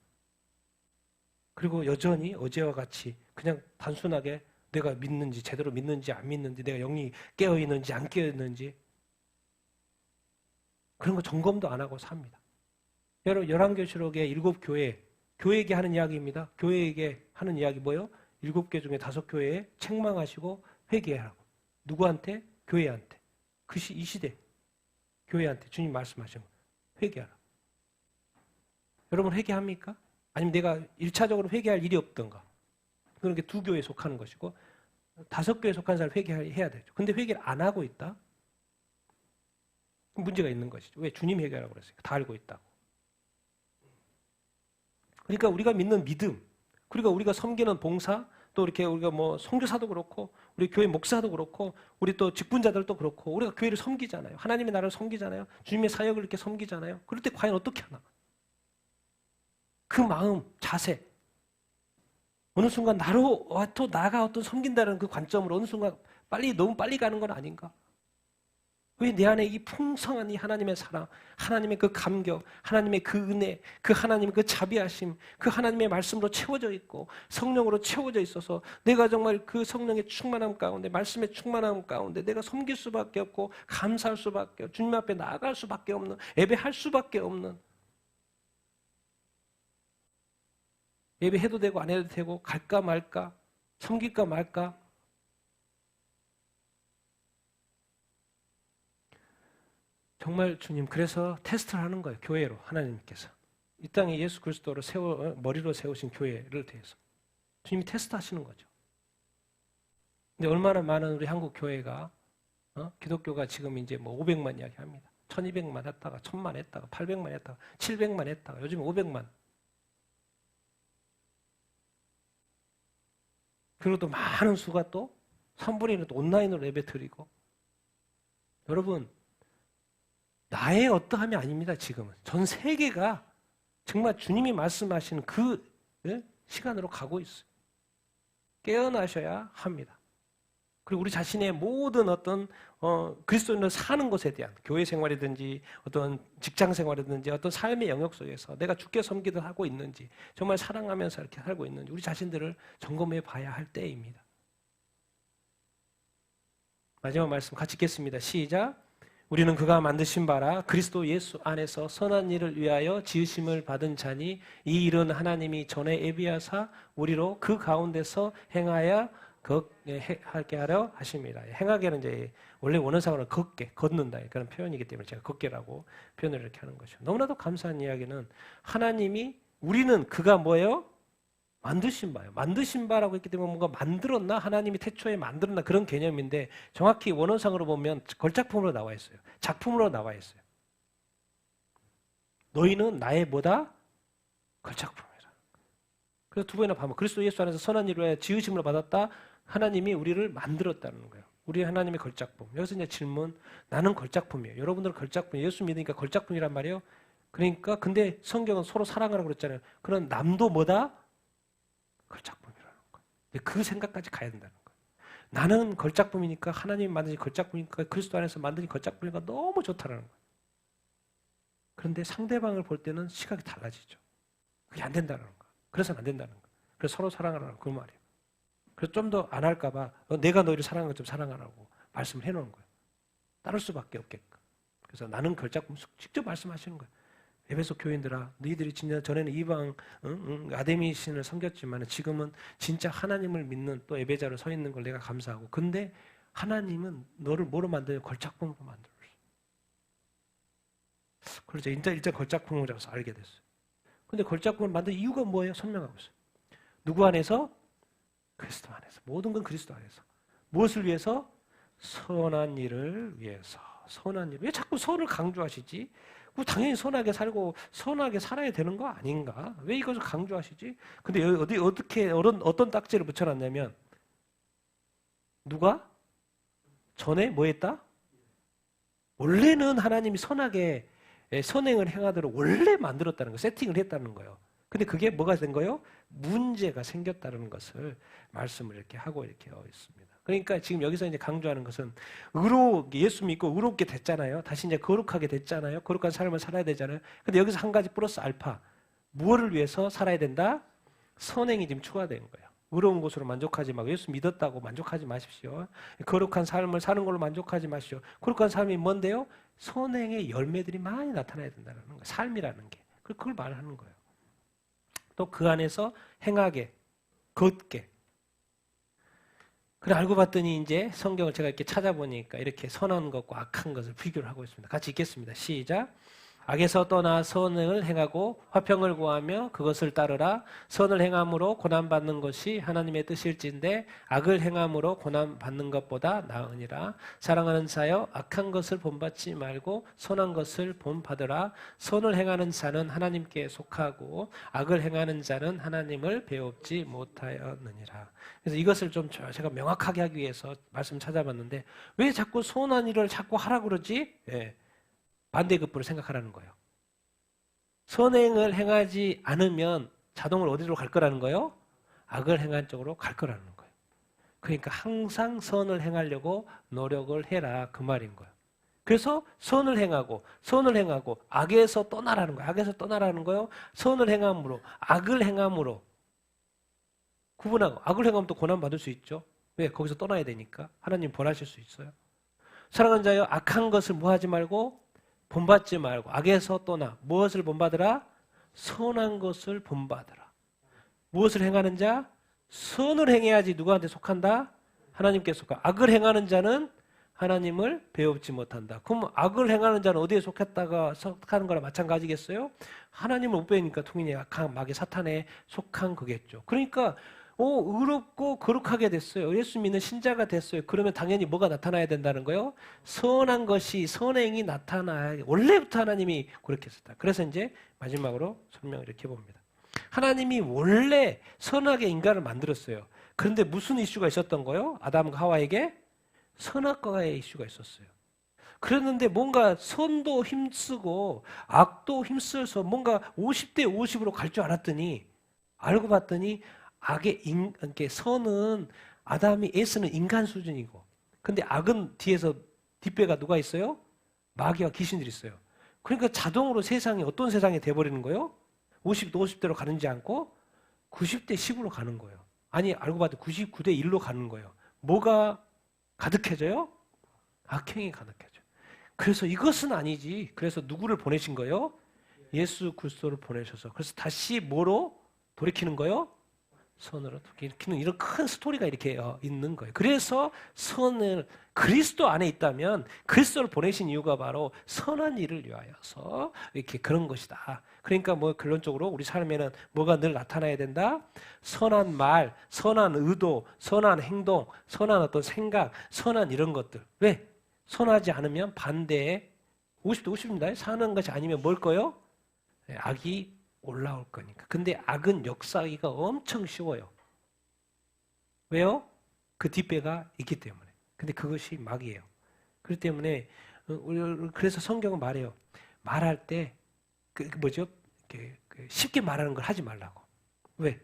그리고 여전히 어제와 같이 그냥 단순하게 내가 믿는지 제대로 믿는지 안 믿는지 내가 영이 깨어있는지 안 깨어있는지 그런 거 점검도 안 하고 삽니다. 여러분 열왕계시록의 7교회 교회에게 하는 이야기입니다. 교회에게 하는 이야기 뭐예요? 7개 중에 5교회에 책망하시고 회개하라고. 누구한테? 교회한테. 이 시대 교회한테 주님 말씀하신 거. 회개하라. 여러분 회개합니까? 아니면 내가 1차적으로 회개할 일이 없던가? 그런 게 2교회에 속하는 것이고 5교회에 속한 사람 회개해야 되죠. 근데 회개를 안 하고 있다? 문제가 있는 것이죠. 왜? 주님 회개하라고 그랬어요. 다 알고 있다고. 그러니까 우리가 믿는 믿음, 그리고 우리가 섬기는 봉사, 또 이렇게 우리가 뭐 선교사도 그렇고 우리 교회 목사도 그렇고 우리 또 직분자들도 그렇고 우리가 교회를 섬기잖아요. 하나님의 나라를 섬기잖아요. 주님의 사역을 이렇게 섬기잖아요. 그럴 때 과연 어떻게 하나? 그 마음, 자세. 어느 순간 나가 어떤 섬긴다는 그 관점으로 어느 순간 너무 빨리 가는 건 아닌가? 왜 내 안에 이 풍성한 이 하나님의 사랑, 하나님의 그 감격, 하나님의 그 은혜, 그 하나님의 그 자비하심, 그 하나님의 말씀으로 채워져 있고 성령으로 채워져 있어서 내가 정말 그 성령의 충만함 가운데, 말씀의 충만함 가운데 내가 섬길 수밖에 없고 감사할 수밖에 없고 주님 앞에 나아갈 수밖에 없는, 예배할 수밖에 없는, 예배해도 되고 안 해도 되고 갈까 말까, 섬길까 말까. 정말 주님, 그래서 테스트를 하는 거예요. 교회로, 하나님께서 이 땅에 예수 그리스도로 머리로 세우신 교회를 대해서 주님이 테스트하시는 거죠. 근데 얼마나 많은 우리 한국 교회가 기독교가 지금 이제 뭐 500만 이야기합니다. 1200만 했다가 1000만 했다가 800만 했다가 700만 했다가 요즘 500만. 그리고 또 많은 수가 또 3분의 1은 또 온라인으로 예배 드리고. 여러분, 나의 어떠함이 아닙니다. 지금은 전 세계가 정말 주님이 말씀하시는 그 시간으로 가고 있어요. 깨어나셔야 합니다. 그리고 우리 자신의 모든 어떤 그리스도인으로 사는 것에 대한 교회 생활이든지 어떤 직장 생활이든지 어떤 삶의 영역 속에서 내가 주께 섬기듯 하고 있는지, 정말 사랑하면서 이렇게 살고 있는지 우리 자신들을 점검해 봐야 할 때입니다. 마지막 말씀 같이 읽겠습니다. 시작. 우리는 그가 만드신 바라 그리스도 예수 안에서 선한 일을 위하여 지으심을 받은 자니 이 일은 하나님이 전에 예비하사 우리로 그 가운데서 행하여 하게 하려 하십니다. 행하게는 이제 원래 원어상으로는 걷는다 그런 표현이기 때문에 제가 걷게라고 표현을 이렇게 하는 거죠. 너무나도 감사한 이야기는 하나님이, 우리는 그가 뭐예요? 만드신 바예요. 만드신 바라고 했기 때문에 뭔가 만들었나? 하나님이 태초에 만들었나? 그런 개념인데 정확히 원어상으로 보면 걸작품으로 나와 있어요. 작품으로 나와 있어요. 너희는 나의 뭐다? 걸작품이라. 그래서 두 번이나 봐면 그리스도 예수 안에서 선한 일을 위하여 지으심을 받았다. 하나님이 우리를 만들었다는 거예요. 우리 하나님의 걸작품. 여기서 이제 질문, 나는 걸작품이에요. 여러분들은 걸작품, 예수 믿으니까 걸작품이란 말이에요. 그러니까 근데 성경은 서로 사랑하라고 그랬잖아요. 그런 남도 뭐다? 걸작품이라는 거예요. 그 생각까지 가야 된다는 거예요. 나는 걸작품이니까, 하나님이 만드신 걸작품이니까, 그리스도 안에서 만드신 걸작품이니까 너무 좋다라는 거예요. 그런데 상대방을 볼 때는 시각이 달라지죠. 그게 안 된다는 거예요. 그래서는 안 된다는 거예요. 그래서 서로 사랑하라는 그 말이에요. 그래서 좀 더 안 할까 봐 내가 너희를 사랑하는 것 좀 사랑하라고 말씀을 해놓은 거예요. 따를 수밖에 없게끔. 그래서 나는 걸작품 직접 말씀하시는 거예요. 에베소 교인들아, 너희들이 진짜 전에는 이방 아데미 신을 섬겼지만 지금은 진짜 하나님을 믿는 또 예배자로 서 있는 걸 내가 감사하고, 근데 하나님은 너를 뭐로 만들어요? 걸작품으로 만들었어. 그래서 일단 걸작품이라서 알게 됐어요. 근데 걸작품을 만든 이유가 뭐예요? 설명하고 있어요. 누구 안에서? 그리스도 안에서. 모든 건 그리스도 안에서. 무엇을 위해서? 선한 일을 위해서. 선한 일. 왜 자꾸 선을 강조하시지? 당연히 선하게 살고 선하게 살아야 되는 거 아닌가? 왜 이것을 강조하시지? 근데 여기 어떻게 어떤 딱지를 붙여놨냐면, 누가 전에 뭐 했다? 원래는 하나님이 선하게 선행을 행하도록 원래 만들었다는 거, 세팅을 했다는 거예요. 근데 그게 뭐가 된 거예요? 문제가 생겼다는 것을 말씀을 이렇게 하고 이렇게 있습니다. 그러니까 지금 여기서 이제 강조하는 것은 예수 믿고 의롭게 됐잖아요. 다시 이제 거룩하게 됐잖아요. 거룩한 삶을 살아야 되잖아요. 근데 여기서 한 가지 플러스 알파. 무엇을 위해서 살아야 된다? 선행이 지금 추가된 거예요. 의로운 것으로 만족하지 말고 예수 믿었다고 만족하지 마십시오. 거룩한 삶을 사는 걸로 만족하지 마십시오. 거룩한 삶이 뭔데요? 선행의 열매들이 많이 나타나야 된다는 거예요. 삶이라는 게. 그걸 말하는 거예요. 또 그 안에서 행하게, 걷게. 그래 알고 봤더니 이제 성경을 제가 이렇게 찾아보니까 이렇게 선한 것과 악한 것을 비교를 하고 있습니다. 같이 읽겠습니다. 시작. 악에서 떠나 선을 행하고 화평을 구하며 그것을 따르라. 선을 행함으로 고난받는 것이 하나님의 뜻일진데 악을 행함으로 고난받는 것보다 나으니라. 사랑하는 자여, 악한 것을 본받지 말고 선한 것을 본받으라. 선을 행하는 자는 하나님께 속하고 악을 행하는 자는 하나님을 배웁지 못하였느니라. 그래서 이것을 좀 제가 명확하게 하기 위해서 말씀 찾아봤는데, 왜 자꾸 선한 일을 자꾸 하라고 그러지? 반대급부로 생각하라는 거예요. 선행을 행하지 않으면 자동으로 어디로 갈 거라는 거예요? 악을 행한 쪽으로 갈 거라는 거예요. 그러니까 항상 선을 행하려고 노력을 해라, 그 말인 거예요. 그래서 선을 행하고 악에서 떠나라는 거예요. 악에서 떠나라는 거요. 선을 행함으로 악을 행함으로 구분하고 악을 행하면 또 고난 받을 수 있죠. 왜? 거기서 떠나야 되니까. 하나님 벌하실 수 있어요. 사랑하는 자여 악한 것을 뭐 하지 말고 본받지 말고 악에서 떠나 무엇을 본받으라? 선한 것을 본받으라. 무엇을 행하는 자? 선을 행해야지 누구한테 속한다? 하나님께 속한다. 악을 행하는 자는 하나님을 배웁지 못한다. 그럼 악을 행하는 자는 어디에 속했다가 속하는 거랑 마찬가지겠어요? 하나님을 못 배우니까 통인이 악한 마귀 사탄에 속한 거겠죠. 그러니까 의롭고 거룩하게 됐어요. 예수 믿는 신자가 됐어요. 그러면 당연히 뭐가 나타나야 된다는 거예요? 선한 것이 선행이 나타나야 원래부터 하나님이 그렇게 했었다. 그래서 이제 마지막으로 설명을 이렇게 봅니다. 하나님이 원래 선하게 인간을 만들었어요. 그런데 무슨 이슈가 있었던 거예요? 아담과 하와에게 선악과의 이슈가 있었어요. 그랬는데 뭔가 선도 힘쓰고 악도 힘써서 뭔가 50대 50으로 갈 줄 알았더니 알고 봤더니 이렇게 선은 아담이 에스는 인간 수준이고 근데 악은 뒤에서 뒷배가 누가 있어요? 마귀와 귀신들이 있어요. 그러니까 자동으로 세상이 어떤 세상이 돼버리는 거예요? 50대 50대로 가는지 않고 90대 10으로 가는 거예요. 아니 알고 봐도 99대 1로 가는 거예요. 뭐가 가득해져요? 악행이 가득해져요. 그래서 이것은 아니지. 그래서 누구를 보내신 거예요? 예수 그리스도를 보내셔서. 그래서 다시 뭐로 돌이키는 거예요? 선으로 돌이키는 이런 큰 스토리가 이렇게 있는 거예요. 그래서 선을 그리스도 안에 있다면 그리스도를 보내신 이유가 바로 선한 일을 위하여서 이렇게 그런 것이다. 그러니까 뭐 결론적으로 우리 삶에는 뭐가 늘 나타나야 된다? 선한 말, 선한 의도, 선한 행동, 선한 어떤 생각, 선한 이런 것들. 왜? 선하지 않으면 반대에 50대 50입니다. 사는 것이 아니면 뭘 거요? 악이 올라올 거니까. 근데 악은 역사하기가 엄청 쉬워요. 왜요? 그 뒷배가 있기 때문에. 근데 그것이 마귀예요. 그렇기 때문에 그래서 성경은 말해요. 말할 때 쉽게 말하는 걸 하지 말라고. 왜?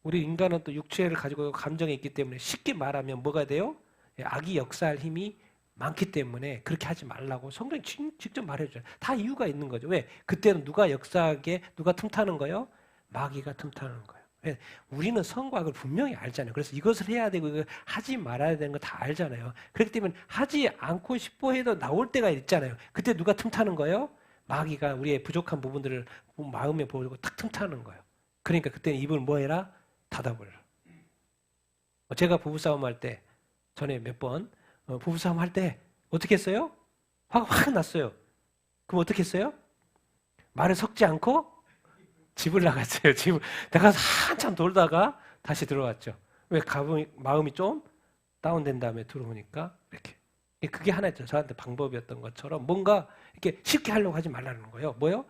우리 인간은 또 육체를 가지고 감정이 있기 때문에 쉽게 말하면 뭐가 돼요? 악이 역사할 힘이 많기 때문에 그렇게 하지 말라고 성경이 직접 말해줘요. 다 이유가 있는 거죠. 왜? 그때는 누가 역사하게 누가 틈타는 거예요? 마귀가 틈타는 거예요. 왜? 우리는 선과 악을 분명히 알잖아요. 그래서 이것을 해야 되고 이거 하지 말아야 되는 거 다 알잖아요. 그렇기 때문에 하지 않고 싶어 해도 나올 때가 있잖아요. 그때 누가 틈타는 거예요? 마귀가 우리의 부족한 부분들을 마음에 보고 탁 틈타는 거예요. 그러니까 그때는 입을 뭐 해라? 닫아버려라. 제가 부부싸움 할 때 전에 몇 번 부부싸움 할 때 어떻게 했어요? 화가 확 났어요. 그럼 어떻게 했어요? 말을 섞지 않고 집을 나갔어요. 집을 나가서 한참 돌다가 다시 들어왔죠. 왜? 마음이 좀 다운된 다음에 들어오니까 이렇게. 그게 하나였죠. 저한테 방법이었던 것처럼 뭔가 이렇게 쉽게 하려고 하지 말라는 거예요. 뭐요?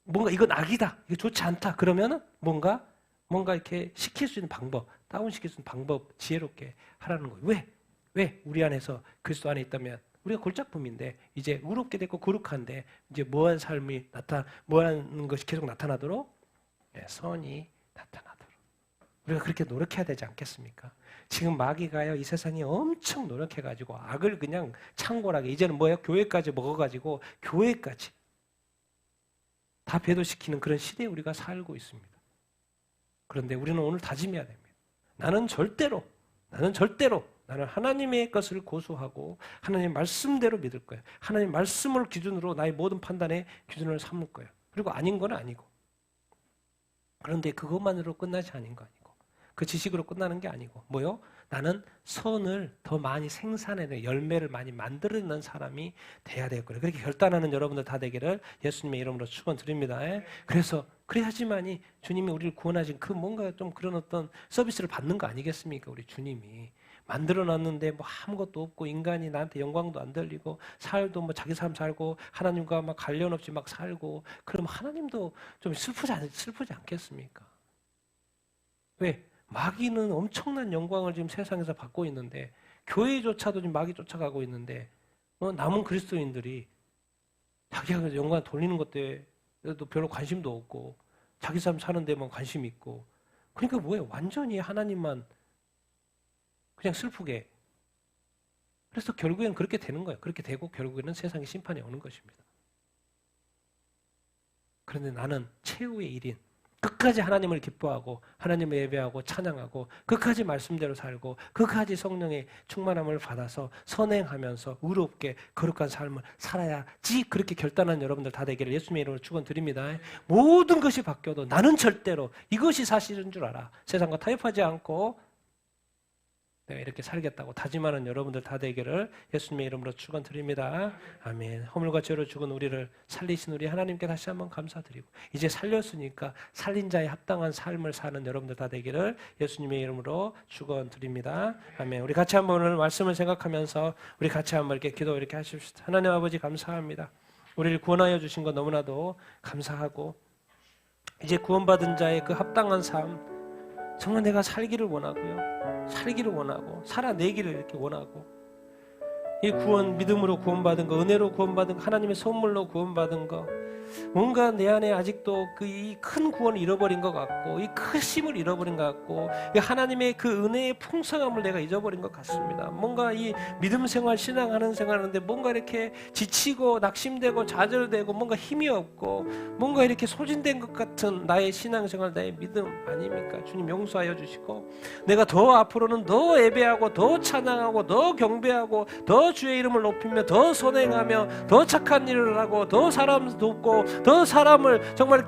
뭔가 이건 악이다. 이거 좋지 않다. 그러면은 뭔가 이렇게 시킬 수 있는 방법, 다운시킬 수 있는 방법 지혜롭게 하라는 거예요. 왜? 우리 안에서 그리스도 안에 있다면 우리가 골짜품인데 이제 의롭게 됐고 거룩한데 이제 뭐한 삶이 뭐하는 것이 계속 나타나도록 선이 나타나도록 우리가 그렇게 노력해야 되지 않겠습니까? 지금 마귀가요 이 세상에 엄청 노력해가지고 악을 그냥 창궐하게 이제는 뭐예요? 교회까지 먹어가지고 교회까지 다 배도시키는 그런 시대에 우리가 살고 있습니다. 그런데 우리는 오늘 다짐해야 됩니다. 나는 하나님의 것을 고수하고 하나님의 말씀대로 믿을 거예요. 하나님의 말씀을 기준으로 나의 모든 판단의 기준을 삼을 거예요. 그리고 아닌 건 아니고. 그런데 그것만으로 끝나지 않은 거 아니고. 그 지식으로 끝나는 게 아니고. 뭐요? 나는 선을 더 많이 생산해내 열매를 많이 만들어내는 사람이 돼야 될 거예요. 그렇게 결단하는 여러분들 다 되기를 예수님의 이름으로 축원드립니다. 그래서 그래야지만이 주님이 우리를 구원하신 그 뭔가 좀 그런 어떤 서비스를 받는 거 아니겠습니까? 우리 주님이 만들어놨는데 뭐 아무것도 없고 인간이 나한테 영광도 안 들리고 살도 뭐 자기 삶 살고 하나님과 막 관련 없이 막 살고 그럼 하나님도 좀 슬프지 않겠습니까? 왜? 마귀는 엄청난 영광을 지금 세상에서 받고 있는데 교회조차도 지금 마귀 쫓아가고 있는데 남은 그리스도인들이 자기가 영광 돌리는 것들에도 별로 관심도 없고 자기 삶 사는 데만 관심 있고 그러니까 뭐예요? 완전히 하나님만 그냥 슬프게 그래서 결국엔 그렇게 되는 거예요. 그렇게 되고 결국에는 세상의 심판이 오는 것입니다. 그런데 나는 최후의 일인 끝까지 하나님을 기뻐하고 하나님을 예배하고 찬양하고 끝까지 말씀대로 살고 끝까지 성령의 충만함을 받아서 선행하면서 의롭게 거룩한 삶을 살아야지 그렇게 결단한 여러분들 다 되기를 예수님의 이름으로 축원드립니다. 모든 것이 바뀌어도 나는 절대로 이것이 사실인 줄 알아. 세상과 타협하지 않고 내가 이렇게 살겠다고 다짐하는 여러분들 다 되기를 예수님의 이름으로 축원드립니다. 아멘. 허물과 죄로 죽은 우리를 살리신 우리 하나님께 다시 한번 감사드리고 이제 살렸으니까 살린 자에 합당한 삶을 사는 여러분들 다 되기를 예수님의 이름으로 축원드립니다. 아멘. 우리 같이 한번 오늘 말씀을 생각하면서 우리 같이 한번 이렇게 기도 이렇게 하십시다. 하나님 아버지 감사합니다. 우리를 구원하여 주신 것 너무나도 감사하고 이제 구원받은 자의 그 합당한 삶 정말 내가 살기를 원하고요. 살기를 원하고 살아내기를 이렇게 원하고 이 구원 믿음으로 구원받은 거 은혜로 구원받은 거 하나님의 선물로 구원받은 거 뭔가 내 안에 아직도 그 이 큰 구원을 잃어버린 것 같고 이 크심을 잃어버린 것 같고 이 하나님의 그 은혜의 풍성함을 내가 잊어버린 것 같습니다. 뭔가 이 믿음 생활 신앙하는 생활하는데 뭔가 이렇게 지치고 낙심되고 좌절되고 뭔가 힘이 없고 뭔가 이렇게 소진된 것 같은 나의 신앙생활 나의 믿음 아닙니까? 주님 용서하여 주시고 내가 더 앞으로는 더 예배하고 더 찬양하고 더 경배하고 더 주의 이름을 높이며 더 선행하며 더 착한 일을 하고 더 사람 돕고 더 사람을 정말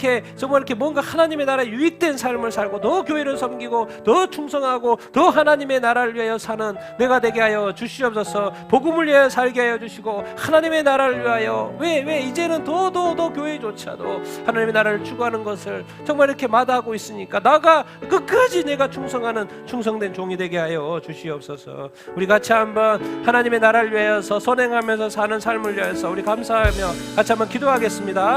이렇게 뭔가 하나님의 나라에 유익된 삶을 살고 더 교회를 섬기고 더 충성하고 더 하나님의 나라를 위하여 사는 내가 되게 하여 주시옵소서. 복음을 위하여 살게 하여 주시고 하나님의 나라를 위하여 왜 이제는 더 교회조차도 하나님의 나라를 추구하는 것을 정말 이렇게 마다하고 있으니까 나가 끝까지 내가 충성하는 충성된 종이 되게 하여 주시옵소서. 우리 같이 한번 하나님의 나라를 위하여서 선행하면서 사는 삶을 위하여서 우리 감사하며 같이 한번 기도하겠습니다.